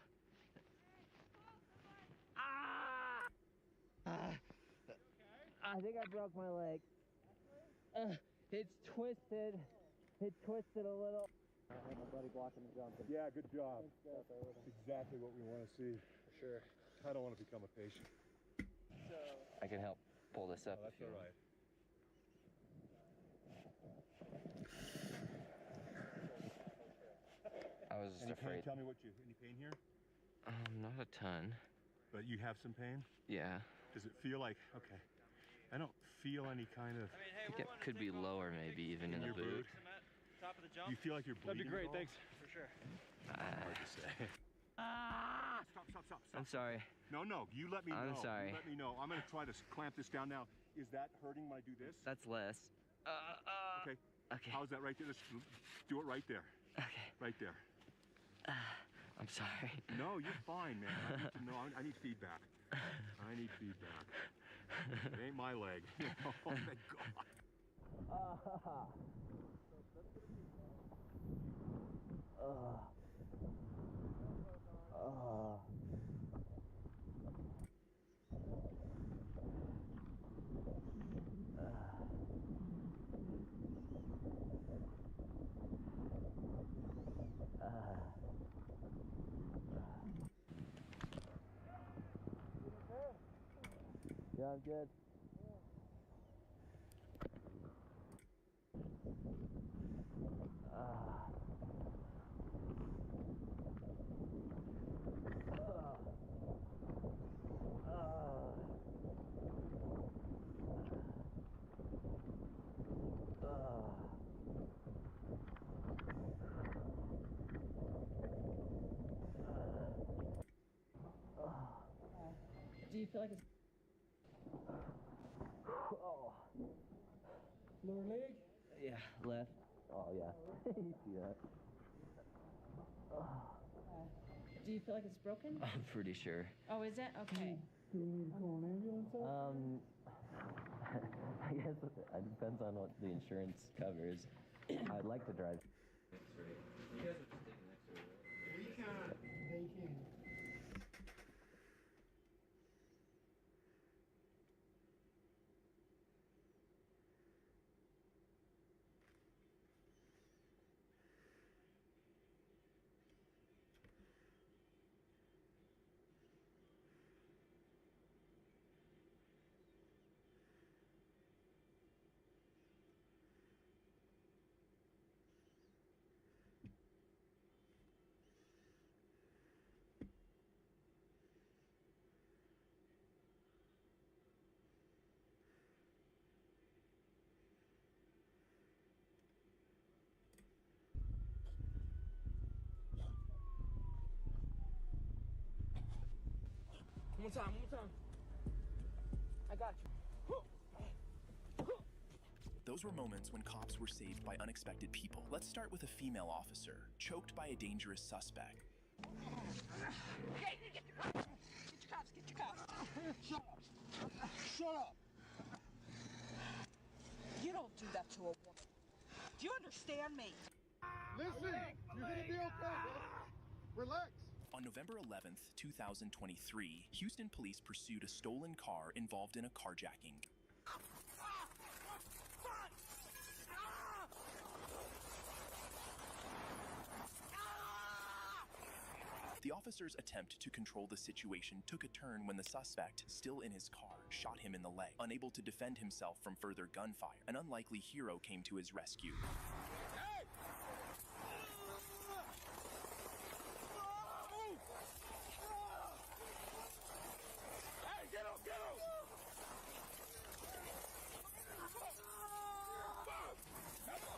I think I broke my leg. It's twisted. It twisted a little. I had my buddy blocking the jump. Yeah, good job. That's exactly what we want to see. For sure. I don't want to become a patient. I can help pull this up. That's all right. I was just afraid. Tell me any pain here? Not a ton. But you have some pain? Yeah. Does it feel like, okay, I don't feel any kind of... I think it could be lower maybe even in the your boot? Top of the jump? Do you feel like you're bleeding? That'd be great, at all? thanks. For sure. Hard to say. Stop. I'm sorry. No, you let me know. I'm sorry. You let me know. I'm going to try to clamp this down now. Is that hurting when I do this? That's less. Okay. Okay. How's that right there? Let's do it right there. Okay. Right there. I'm sorry. No, you're fine, man. I need to know. I need feedback. I need feedback. It ain't my leg. Oh, thank God. Sound good? Do you feel like it's... Oh. Lower leg? Yeah, left. Oh, yeah. You see that? Do you feel like it's broken? I'm pretty sure. Oh, is it? Okay. Do you need to call an ambulance? I guess it depends on what the insurance covers. I'd like to drive. You guys are just taking extra. We can't. They can. One more time. I got you. Those were moments when cops were saved by unexpected people. Let's start with a female officer, choked by a dangerous suspect. Get your cops! Get your cops! Shut up! Shut up! You don't do that to a woman. Do you understand me? Listen, you're gonna be okay, bro. Relax. On November 11th, 2023, Houston police pursued a stolen car involved in a carjacking. The officer's attempt to control the situation took a turn when the suspect, still in his car, shot him in the leg. Unable to defend himself from further gunfire, an unlikely hero came to his rescue. Hey! Hey, get him! Get him!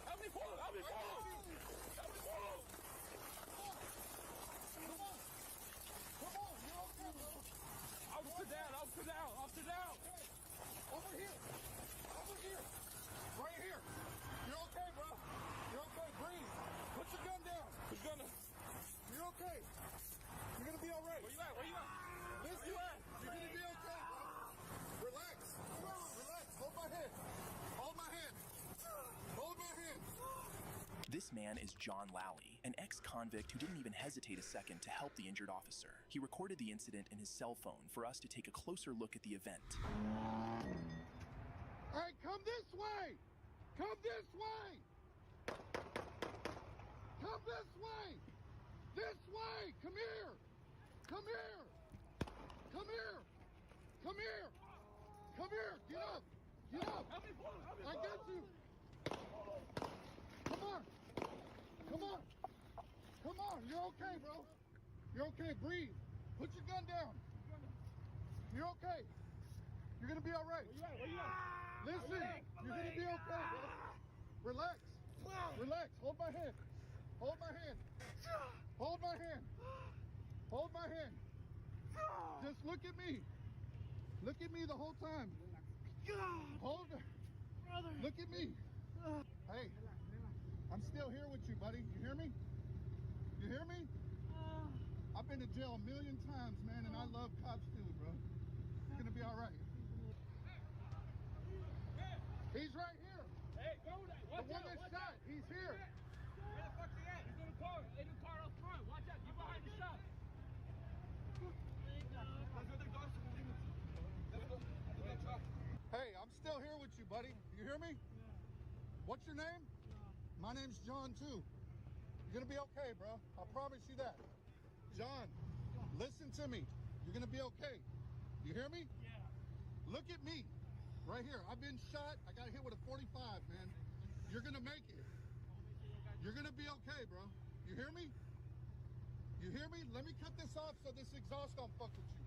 Help me pull him! Help me pull him! Help me pull him! Come on, you're okay, bro. Officer down, officer down, officer down. Over here. Over here. Right here. You're okay, bro. You're okay. Breathe. Put your gun down. Put your gun down. You're okay. You're gonna be all right. Where you at? Where you at? Listen. You're gonna be okay, bro. Relax. Relax. Hold my hand. Hold my hand. Hold my hand. This man is John Lally, an ex-convict who didn't even hesitate a second to help the injured officer. He recorded the incident in his cell phone for us to take a closer look at the event. All right, come this way. Come this way. Come this way. This way. Come here. Come here. Come here. Come here. Come here. Get up. Get up. I got you. Come on. Come on. Come on. You're okay, bro. You're okay. Breathe. Put your gun down. You're okay. You're gonna be all right. Where you at? Listen. You're gonna be okay, bro. Relax. Relax. Hold my hand. Hold my hand. Hold my hand. Hold my hand. Just look at me. Look at me the whole time. Hold. Look at me. Hey. I'm still here with you, buddy. You hear me? You hear me? I've been to jail a million times, man, and I love cops too, bro. You're gonna be all right. He's right here. Hey, go there. Watch the one out, that shot, he's here. Where the fuck's he at? He's in the car. In the car up front. Watch out. Get behind the shop. Hey, I'm still here with you, buddy. You hear me? What's your name? My name's John, too. You're gonna be okay, bro. I promise you that. John, listen to me. You're gonna be okay. You hear me? Yeah. Look at me. Right here. I've been shot. I got hit with a 45, man. You're gonna make it. You're gonna be okay, bro. You hear me? You hear me? Let me cut this off so this exhaust don't fuck with you.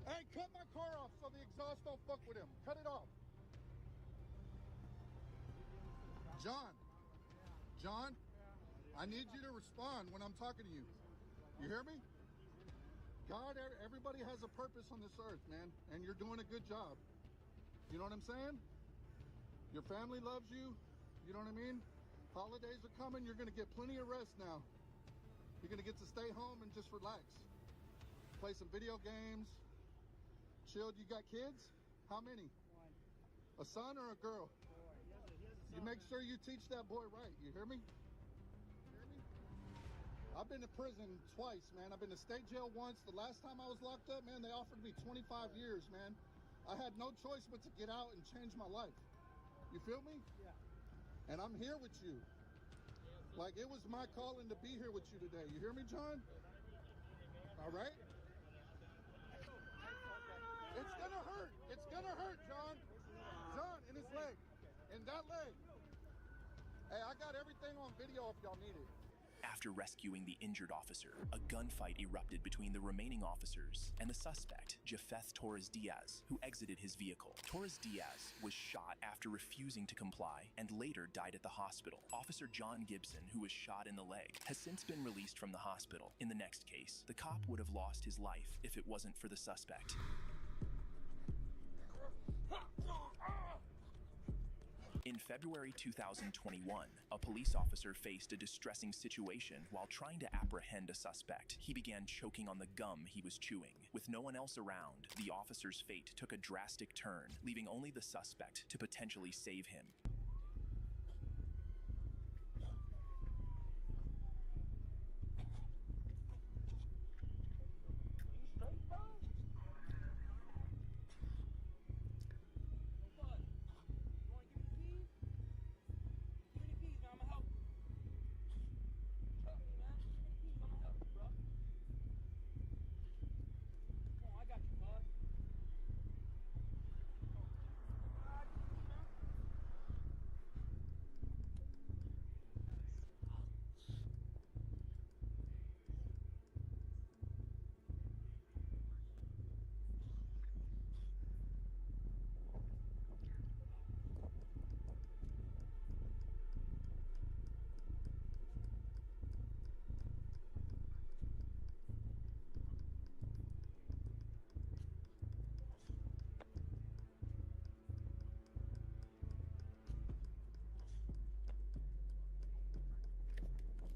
Hey, cut my car off so the exhaust don't fuck with him. Cut it off. John, I need you to respond when I'm talking to you. You hear me? God, everybody has a purpose on this earth, man, and you're doing a good job. You know what I'm saying? Your family loves you. You know what I mean? Holidays are coming. You're going to get plenty of rest now. You're going to get to stay home and just relax. Play some video games. Chill. You got kids? How many? One. A son or a girl? You make sure you teach that boy right. You hear me? I've been to prison twice, man. I've been to state jail once. The last time I was locked up, man, they offered me 25 years, man. I had no choice but to get out and change my life. You feel me? Yeah. And I'm here with you. Like, it was my calling to be here with you today. You hear me, John? All right? It's gonna hurt. It's gonna hurt, John. John, in his leg. In that leg. Hey, I got everything on video if y'all need it. After rescuing the injured officer, a gunfight erupted between the remaining officers and the suspect, Japheth Torres Diaz, who exited his vehicle. Torres Diaz was shot after refusing to comply and later died at the hospital. Officer John Gibson, who was shot in the leg, has since been released from the hospital. In the next case, the cop would have lost his life if it wasn't for the suspect. In February 2021, a police officer faced a distressing situation while trying to apprehend a suspect. He began choking on the gum he was chewing. With no one else around, the officer's fate took a drastic turn, leaving only the suspect to potentially save him.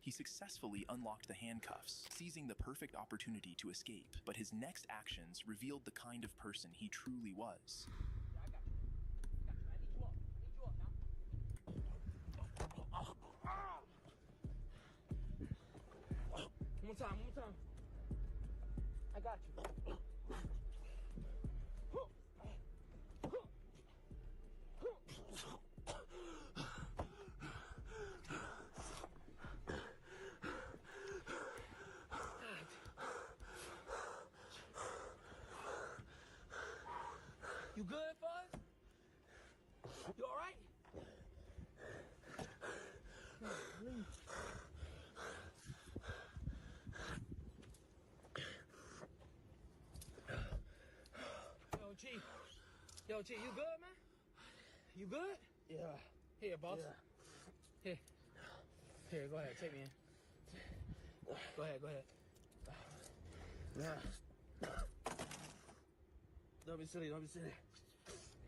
He successfully unlocked the handcuffs, seizing the perfect opportunity to escape, but his next actions revealed the kind of person he truly was. One more time, one more time. I got you. You good, Fuzz? You all right? Yo, Chief, you good, man? You good? Yeah. Here, boss. Yeah. Here, go ahead, take me in. Go ahead. Yeah. Don't be silly.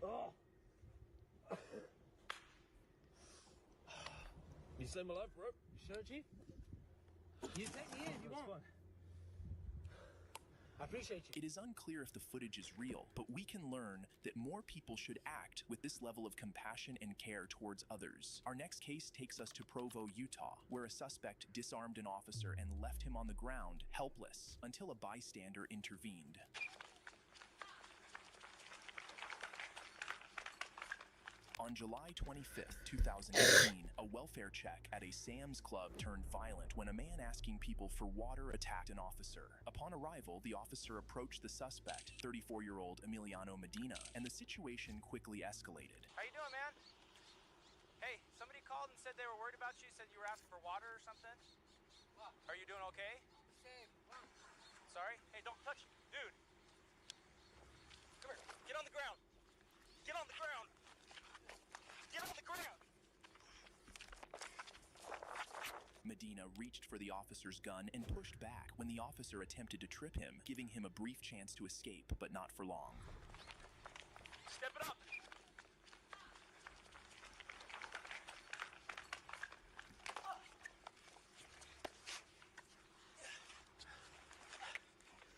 Oh. You saved my life, bro. You sure, Chief? You take me in if you want. Fun. I appreciate you. It is unclear if the footage is real, but we can learn that more people should act with this level of compassion and care towards others. Our next case takes us to Provo, Utah, where a suspect disarmed an officer and left him on the ground, helpless, until a bystander intervened. On July 25th, 2018, a well welfare check at a Sam's Club turned violent when a man asking people for water attacked an officer. Upon arrival, the officer approached the suspect, 34-year-old Emiliano Medina, and the situation quickly escalated. How you doing, man? Hey, somebody called and said they were worried about you, said you were asking for water or something. Are you doing okay? Sorry? Hey, don't touch me. Dude. Come here. Get on the ground. Get on the ground. Get on the ground. Medina reached for the officer's gun and pushed back when the officer attempted to trip him, giving him a brief chance to escape, but not for long. Step it up.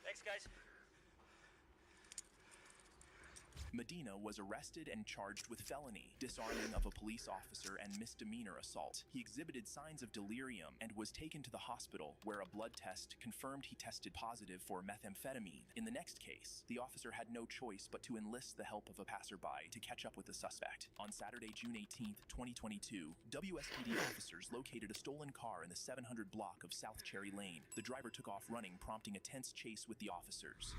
Thanks, guys. Medina was arrested and charged with felony, disarming of a police officer, and misdemeanor assault. He exhibited signs of delirium and was taken to the hospital, where a blood test confirmed he tested positive for methamphetamine. In the next case, the officer had no choice but to enlist the help of a passerby to catch up with the suspect. On Saturday, June 18th, 2022, WSPD officers located a stolen car in the 700 block of South Cherry Lane. The driver took off running, prompting a tense chase with the officers.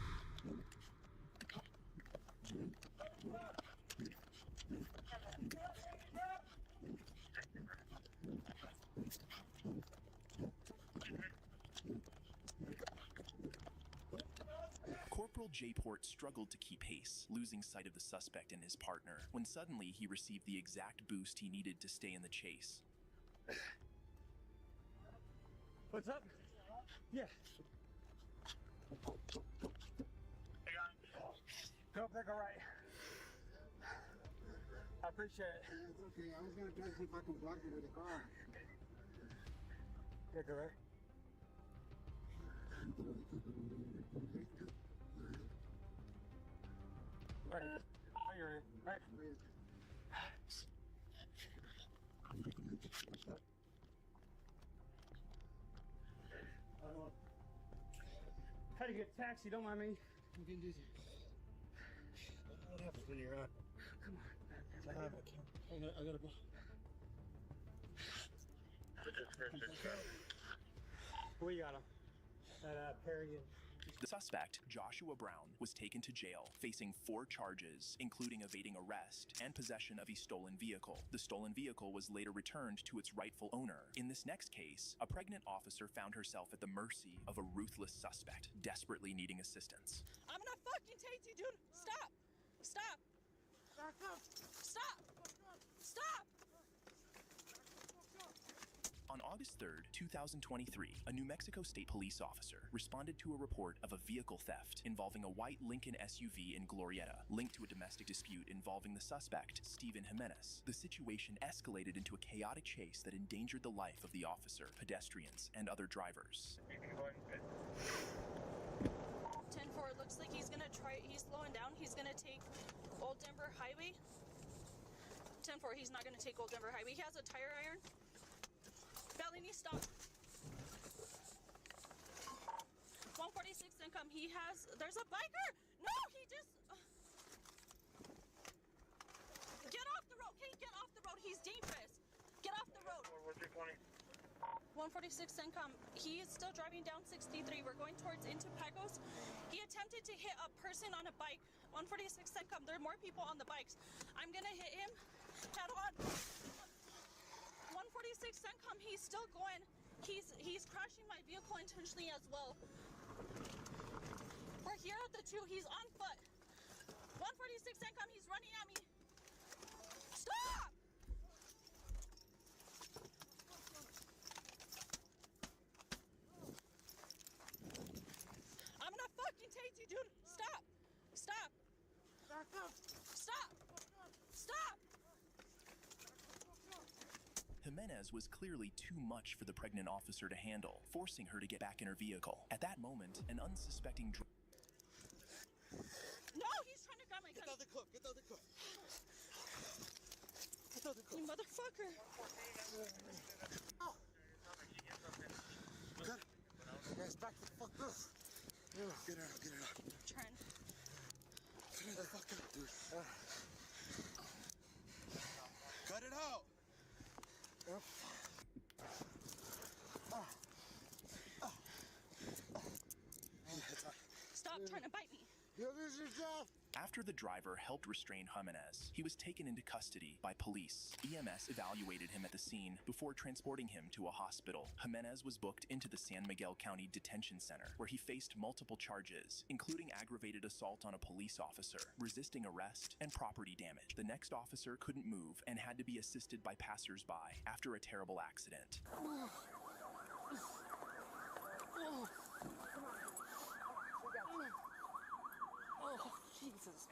Corporal J. Port struggled to keep pace, losing sight of the suspect and his partner, when suddenly he received the exact boost he needed to stay in the chase. What's up? Yeah. Go pick a right. I appreciate it. It's okay. I was gonna try to see if I can block you with the car. Pick a right. Right. Right, you're in. Right. How to get a taxi? Don't mind me. You can do this. What happens when you're out? Come on. I gotta go. Where you got him? At Perry and... The suspect, Joshua Brown, was taken to jail, facing 4 charges, including evading arrest and possession of a stolen vehicle. The stolen vehicle was later returned to its rightful owner. In this next case, a pregnant officer found herself at the mercy of a ruthless suspect, desperately needing assistance. I'm gonna fucking take you, dude. Stop. Stop. Stop. Stop. On August 3rd, 2023, a New Mexico State police officer responded to a report of a vehicle theft involving a white Lincoln SUV in Glorieta, linked to a domestic dispute involving the suspect, Steven Jimenez. The situation escalated into a chaotic chase that endangered the life of the officer, pedestrians, and other drivers. 10-4, looks like he's slowing down. He's gonna take Old Denver Highway. 10-4, he's not gonna take Old Denver Highway. He has a tire iron. Bellini, stop. 146 income. There's a biker. No, he just. Get off the road. Hey, get off the road. He's dangerous. Get off the road. 146 income. He is still driving down 63. We're going towards into Pecos. He attempted to hit a person on a bike. 146 income. There are more people on the bikes. I'm gonna hit him head on. 146 income. He's still going. He's crashing my vehicle intentionally as well. We're here at the 2. He's on foot. 146 income. He's running at me. Stop! I'm gonna fucking take you, dude. Stop. Stop. Stop. Stop. Jimenez was clearly too much for the pregnant officer to handle, forcing her to get back in her vehicle. At that moment, an unsuspecting No, he's trying to grab my gun. Get the other clip. Get the other clip. Get the other clip. You motherfucker. Oh. Good. Guys, back the fuck up. Get it out. Get it out. Trying. Get it the fuck up, dude. Cut it out. Stop trying to bite me. After the driver helped restrain Jimenez, he was taken into custody by police. EMS evaluated him at the scene before transporting him to a hospital. Jimenez was booked into the San Miguel County Detention Center, where he faced multiple charges, including aggravated assault on a police officer, resisting arrest, and property damage. The next officer couldn't move and had to be assisted by passers-by after a terrible accident. Oh, Jesus.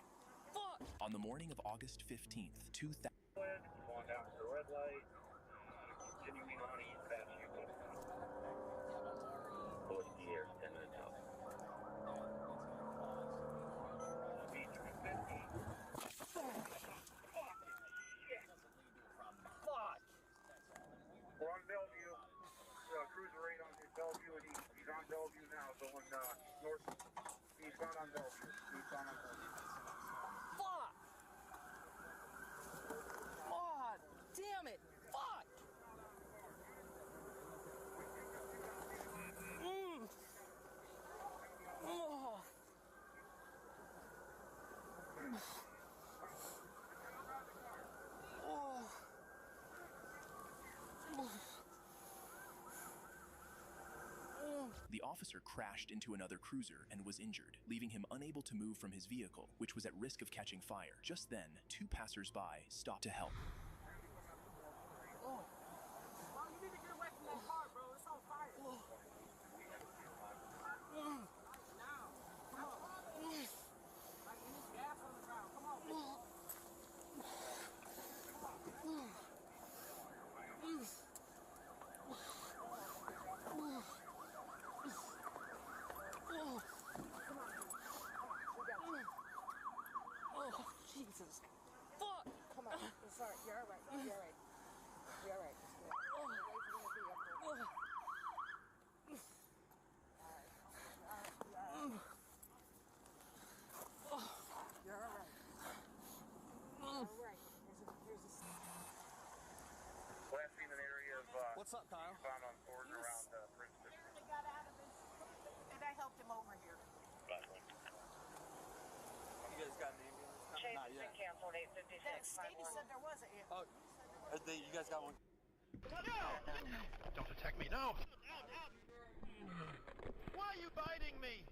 Fuck! On the morning of August 15th, 2000. Going down to the red light, continuing on east past Euclid. Close the air, 10 minutes out. Speed 250. Fuck! We're on Bellevue. Cruiser 8 on Bellevue, and he's on Bellevue now, going north. Eastbound on Bellevue. Eastbound on Bellevue. Fuck! Oh, damn it! Fuck! Oh. The officer crashed into another cruiser and was injured, leaving him unable to move from his vehicle, which was at risk of catching fire. Just then, two passers-by stopped to help. Mom, you need to get away from that car, bro. It's on fire. Now. Come on. Like, you need gas on the ground. Come on. Oh, Jesus. Fuck! Come on. It's all right. You're all right. You're all right. You're all right. Just away from the vehicle. You're all right. All right. Here's a Last seen an area of What's up, Kyle? found on Thornton around Princeton. They got out of his, and I helped him over here. You guys got an ambulance coming? Chase Not has yet. been canceled, 856. Stady said there was a You guys got one? Don't attack me, no! Why are you biting me?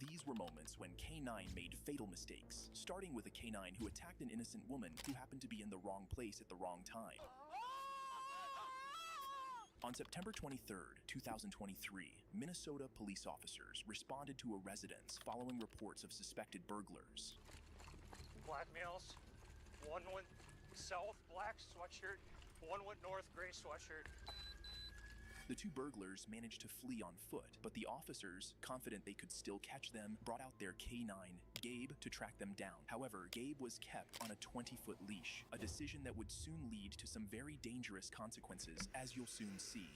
These were moments when K9 made fatal mistakes, starting with a K9 who attacked an innocent woman who happened to be in the wrong place at the wrong time. On September 23rd, 2023, Minnesota police officers responded to a residence following reports of suspected burglars. Black males. One went south, black sweatshirt. One went north, gray sweatshirt. The two burglars managed to flee on foot, but the officers, confident they could still catch them, brought out their K9, Gabe, to track them down. However, Gabe was kept on a 20-foot leash, a decision that would soon lead to some very dangerous consequences, as you'll soon see.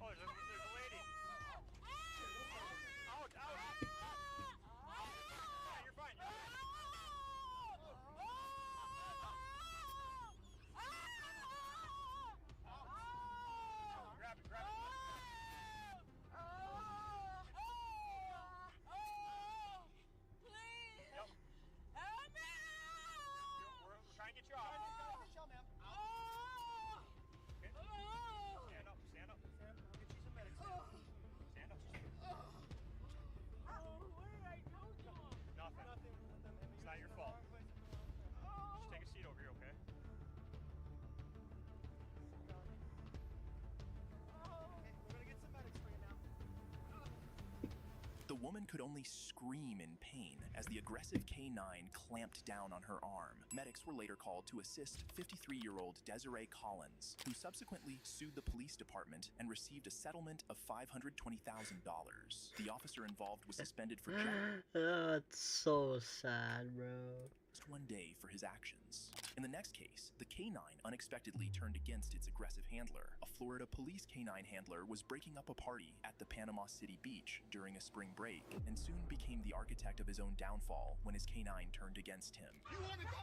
Oh, there's a lady. Out, out. Yeah, you're fine. Grab it, grab it. Yep. We're trying to get you out. Okay. Stand up, stand up. Stand up. I'll get you some medics. Stand up. Nothing. It's not your fault. Just take a seat over here, okay? We're gonna get some medics for you now. The woman could only scream in pain as the aggressive K9 clamped down on her arm. Medics were later called to assist 53-year-old Desiree Collins, who subsequently sued the police department and received a settlement of $520,000. The officer involved was suspended for Oh, it's so sad, bro. just one day for his actions. In the next case, the canine unexpectedly turned against its aggressive handler. A Florida police canine handler was breaking up a party at the Panama City beach during a spring break and soon became the architect of his own downfall when his canine turned against him. You want to go?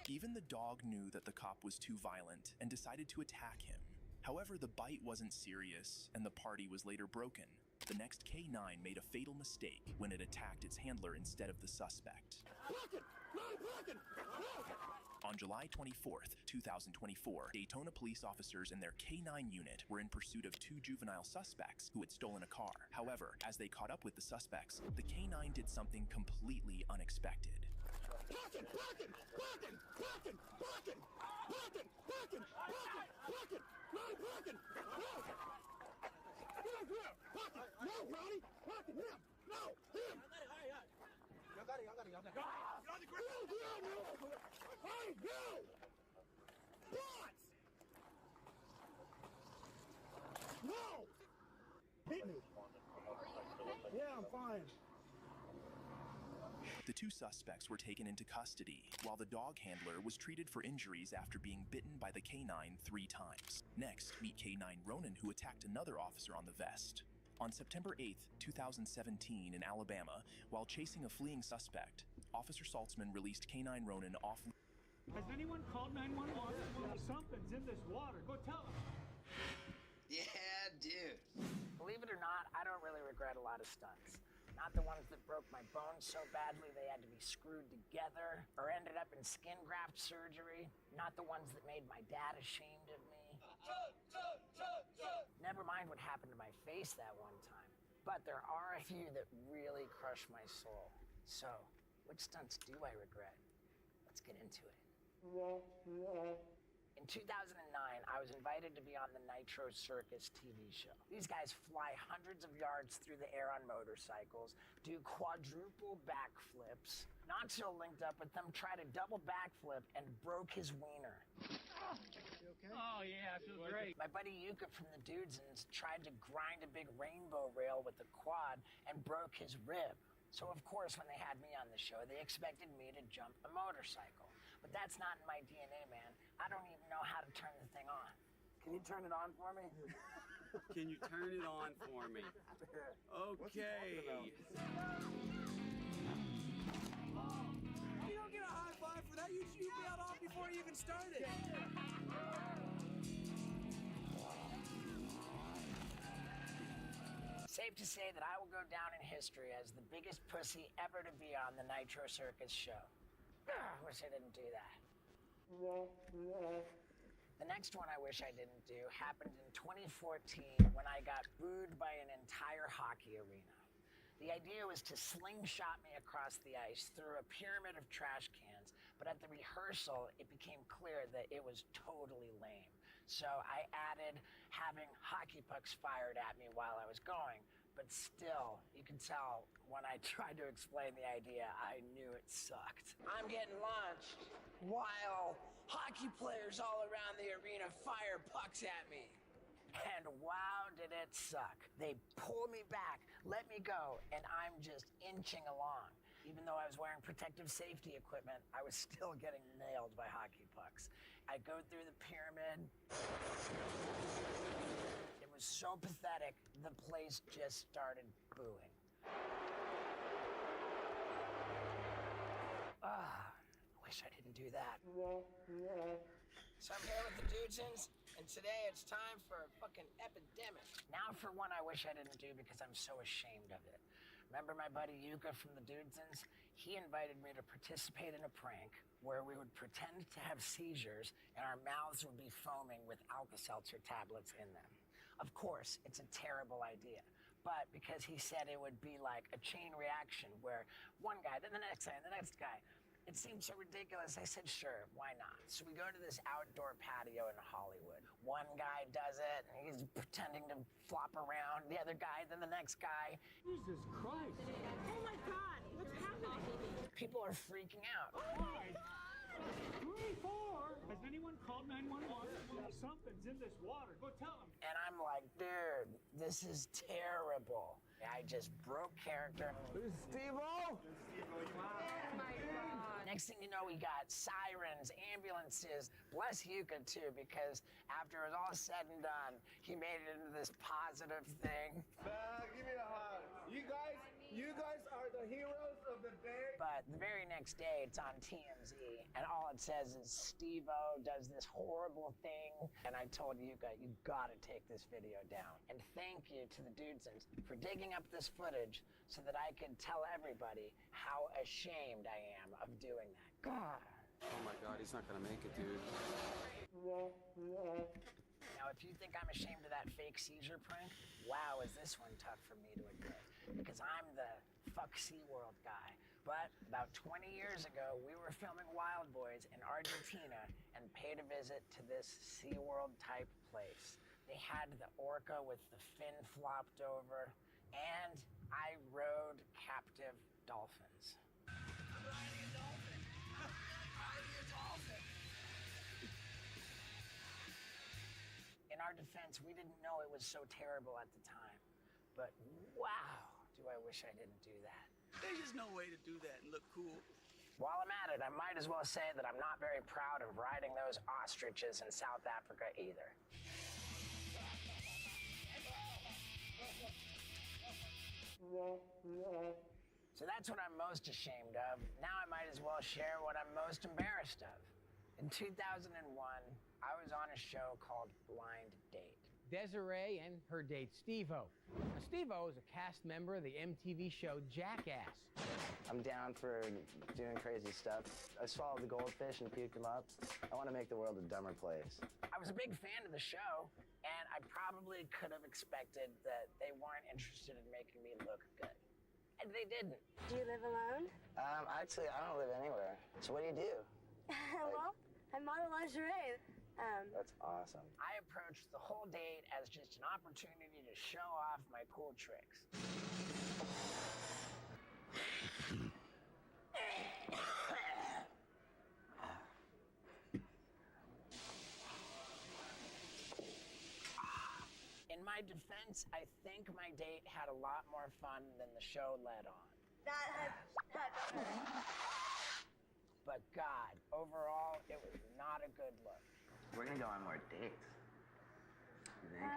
Even the dog knew that the cop was too violent and decided to attack him. However, the bite wasn't serious, and the party was later broken. The next K9 made a fatal mistake when it attacked its handler instead of the suspect. On July 24th, 2024, Daytona police officers and their K9 unit were in pursuit of two juvenile suspects who had stolen a car. However, as they caught up with the suspects, the K9 did something completely unexpected. Yeah, I'm fine. The two suspects were taken into custody, while the dog handler was treated for injuries after being bitten by the K9 3 times. Next, meet K9 Ronan, who attacked another officer on the vest. On September 8th, 2017 in Alabama, while chasing a fleeing suspect, Officer Saltzman released K9 Ronan off. Has anyone called 911? Something's in this water. Go tell them. Yeah, dude. Believe it or not, I don't really regret a lot of stunts. Not the ones that broke my bones so badly they had to be screwed together or ended up in skin graft surgery. Not the ones that made my dad ashamed of me. Never mind what happened to my face that one time. But there are a few that really crush my soul. So, which stunts do I regret? Let's get into it. In 2009, I was invited to be on the Nitro Circus TV show. These guys fly hundreds of yards through the air on motorcycles, do quadruple backflips. Nacho linked up with them, tried a double backflip, and broke his wiener. You okay? Oh, yeah, I feel great. My buddy Yuka from the Dudesons tried to grind a big rainbow rail with the quad and broke his rib. So, of course, when they had me on the show, they expected me to jump a motorcycle. But that's not in my DNA, man. I don't even know how to turn the thing on. Can you turn it on for me? Can you turn it on for me? Okay. You don't get a high five for that. You bailed off before you even started. Safe to say that I will go down in history as the biggest pussy ever to be on the Nitro Circus show. I wish I didn't do that. The next one I wish I didn't do happened in 2014 when I got booed by an entire hockey arena. The idea was to slingshot me across the ice through a pyramid of trash cans, but at the rehearsal, it became clear that it was totally lame. So I added having hockey pucks fired at me while I was going, but still, you can tell when I tried to explain the idea, I knew it sucked. I'm getting launched while hockey players all around the arena fire pucks at me. And wow, did it suck. They pull me back, let me go, and I'm just inching along. Even though I was wearing protective safety equipment, I was still getting nailed by hockey pucks. I go through the pyramid. It was so pathetic, the place just started booing. Wish I didn't do that. So I'm here with the Dudesons, and today it's time for a fucking epidemic. Now for one I wish I didn't do because I'm so ashamed of it. Remember my buddy Yuka from the Dudesons? He invited me to participate in a prank where we would pretend to have seizures and our mouths would be foaming with Alka-Seltzer tablets in them. Of course, it's a terrible idea. But because he said it would be like a chain reaction where one guy, then the next guy, and the next guy, It seemed so ridiculous. I said, sure, why not? So we go to this outdoor patio in Hollywood. One guy does it, and he's pretending to flop around. The other guy, then the next guy. Jesus Christ. Oh my God, what's happening? People are freaking out. Oh my. 3-4. Has anyone called 911? Something's in this water. Go tell them. And I'm like, dude, this is terrible. I just broke character. Steve-O! Oh my God. Next thing you know, we got sirens, ambulances. Bless Yuka, too, because after it was all said and done, he made it into this positive thing. Give me a hug. You guys are the heroes of the day. But the very next day, it's on TMZ, and all it says is Steve-O does this horrible thing. And I told Yuka, you gotta take this video down. And thank you to the Dudesons for digging up this footage so that I could tell everybody how ashamed I am of doing that. God. Oh my God, he's not gonna make it, dude. Now, if you think I'm ashamed of that fake seizure prank, wow, is this one tough for me to admit. Because I'm the fuck SeaWorld guy. But about 20 years ago, we were filming Wild Boys in Argentina and paid a visit to this SeaWorld type place. They had the orca with the fin flopped over, and I rode captive dolphins. I'm riding a dolphin. I'm riding a dolphin. In our defense, we didn't know it was so terrible at the time. But wow, do I wish I didn't do that. There's just no way to do that and look cool. While I'm at it, I might as well say that I'm not very proud of riding those ostriches in South Africa either. So that's what I'm most ashamed of. Now I might as well share what I'm most embarrassed of. In 2001, I was on a show called Blind Date. Desiree and her date, Steve-O. Now, Steve-O is a cast member of the MTV show Jackass. I'm down for doing crazy stuff. I swallowed the goldfish and puked them up. I want to make the world a dumber place. I was a big fan of the show, and I probably could have expected that they weren't interested in making me look good. And they didn't. Do you live alone? Actually, I don't live anywhere. So what do you do? Well, I model lingerie. That's awesome. I approached the whole date as just an opportunity to show off my cool tricks. In my defense, I think my date had a lot more fun than the show led on. That had But God, overall, it was not a good look. We're gonna go on more dates. You think?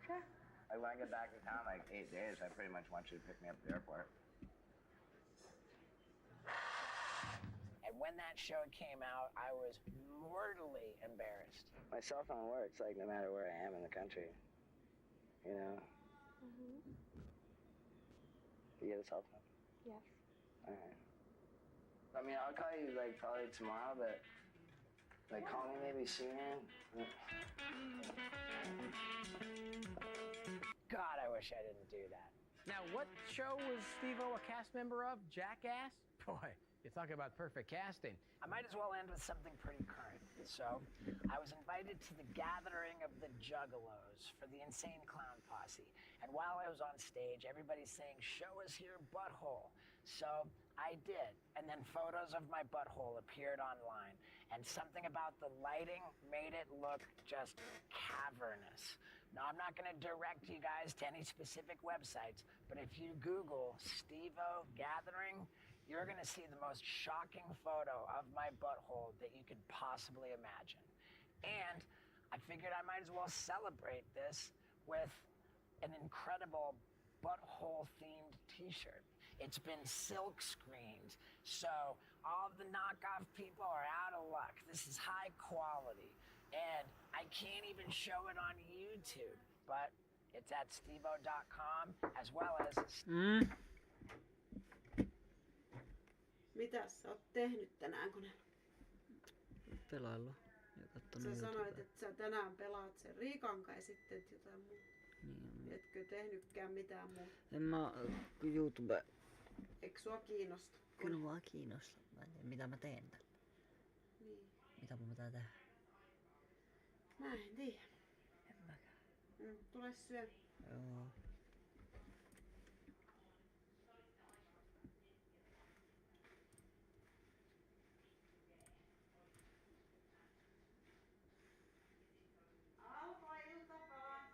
Sure. Like when I get back to town, like 8 days, I pretty much want you to pick me up at the airport. And when that show came out, I was mortally embarrassed. My cell phone works, like, no matter where I am in the country. You know? Mm-hmm. Do you get a cell phone? Yes. All right. I mean, I'll call you, like, probably tomorrow, but, like, call me maybe sooner. God, I wish I didn't do that. Now, what show was Steve-O a cast member of? Jackass? Boy, you talk about perfect casting. I might as well end with something pretty current. So, I was invited to the gathering of the Juggalos for the Insane Clown Posse. And while I was on stage, everybody's saying, show us your butthole. So, I did. And then photos of my butthole appeared online. And something about the lighting made it look just cavernous. Now, I'm not going to direct you guys to any specific websites, but if you Google Steve-O Gathering, you're going to see the most shocking photo of my butthole that you could possibly imagine. And I figured I might as well celebrate this with an incredible butthole-themed t-shirt. It's been silk screened, so all of the knockoff people are out of luck. This is high quality, and I can't even show it on YouTube, but it's at steveo.com as well as... Mitä sä oot tehnyt tänään, kun Pelaillut ja kattonut sä sanoit, YouTubea. että sä tänään pelaat sen Riikan kai sitten jotain muuta? Niin. Etkö tehnytkään mitään muuta? En mä YouTube. Eikö sua kiinnosta? Kyllä mua kiinnostaa. Mä en tiedä mitä mä teen tällä. Niin. Mitä mun pitää tehdä? Mä en tiedä. En mäkään. Tule syö. Joo. Alkoi iltapalat.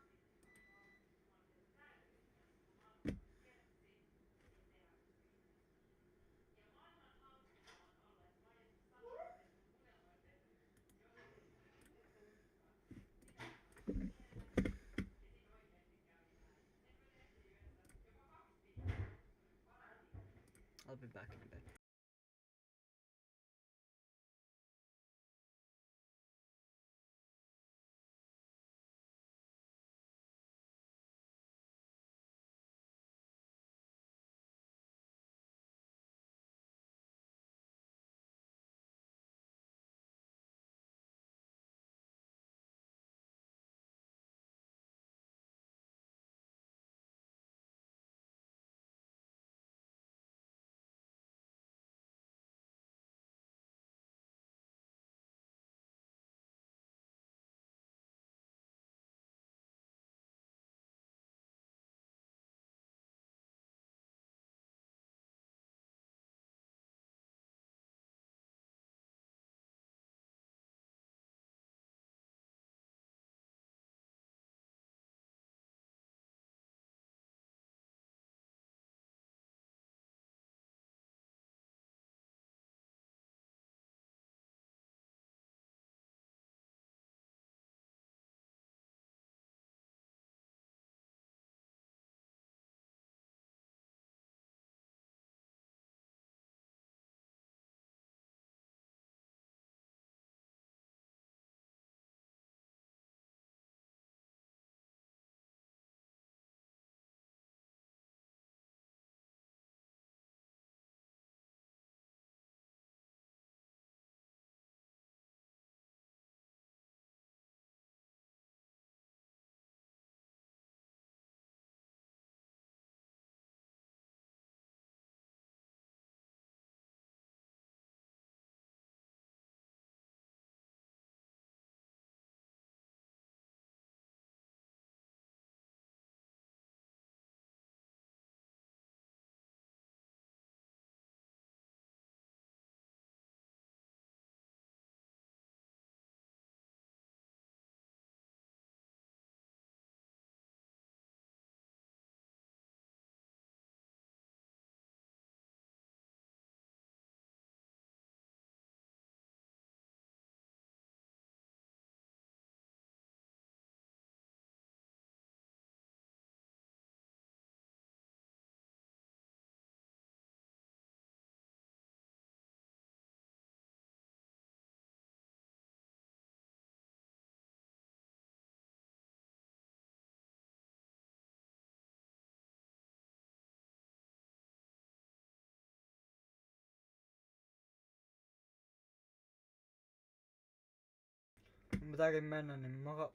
I'll be back in a bit. Mun pitääkin mennä, niin moro.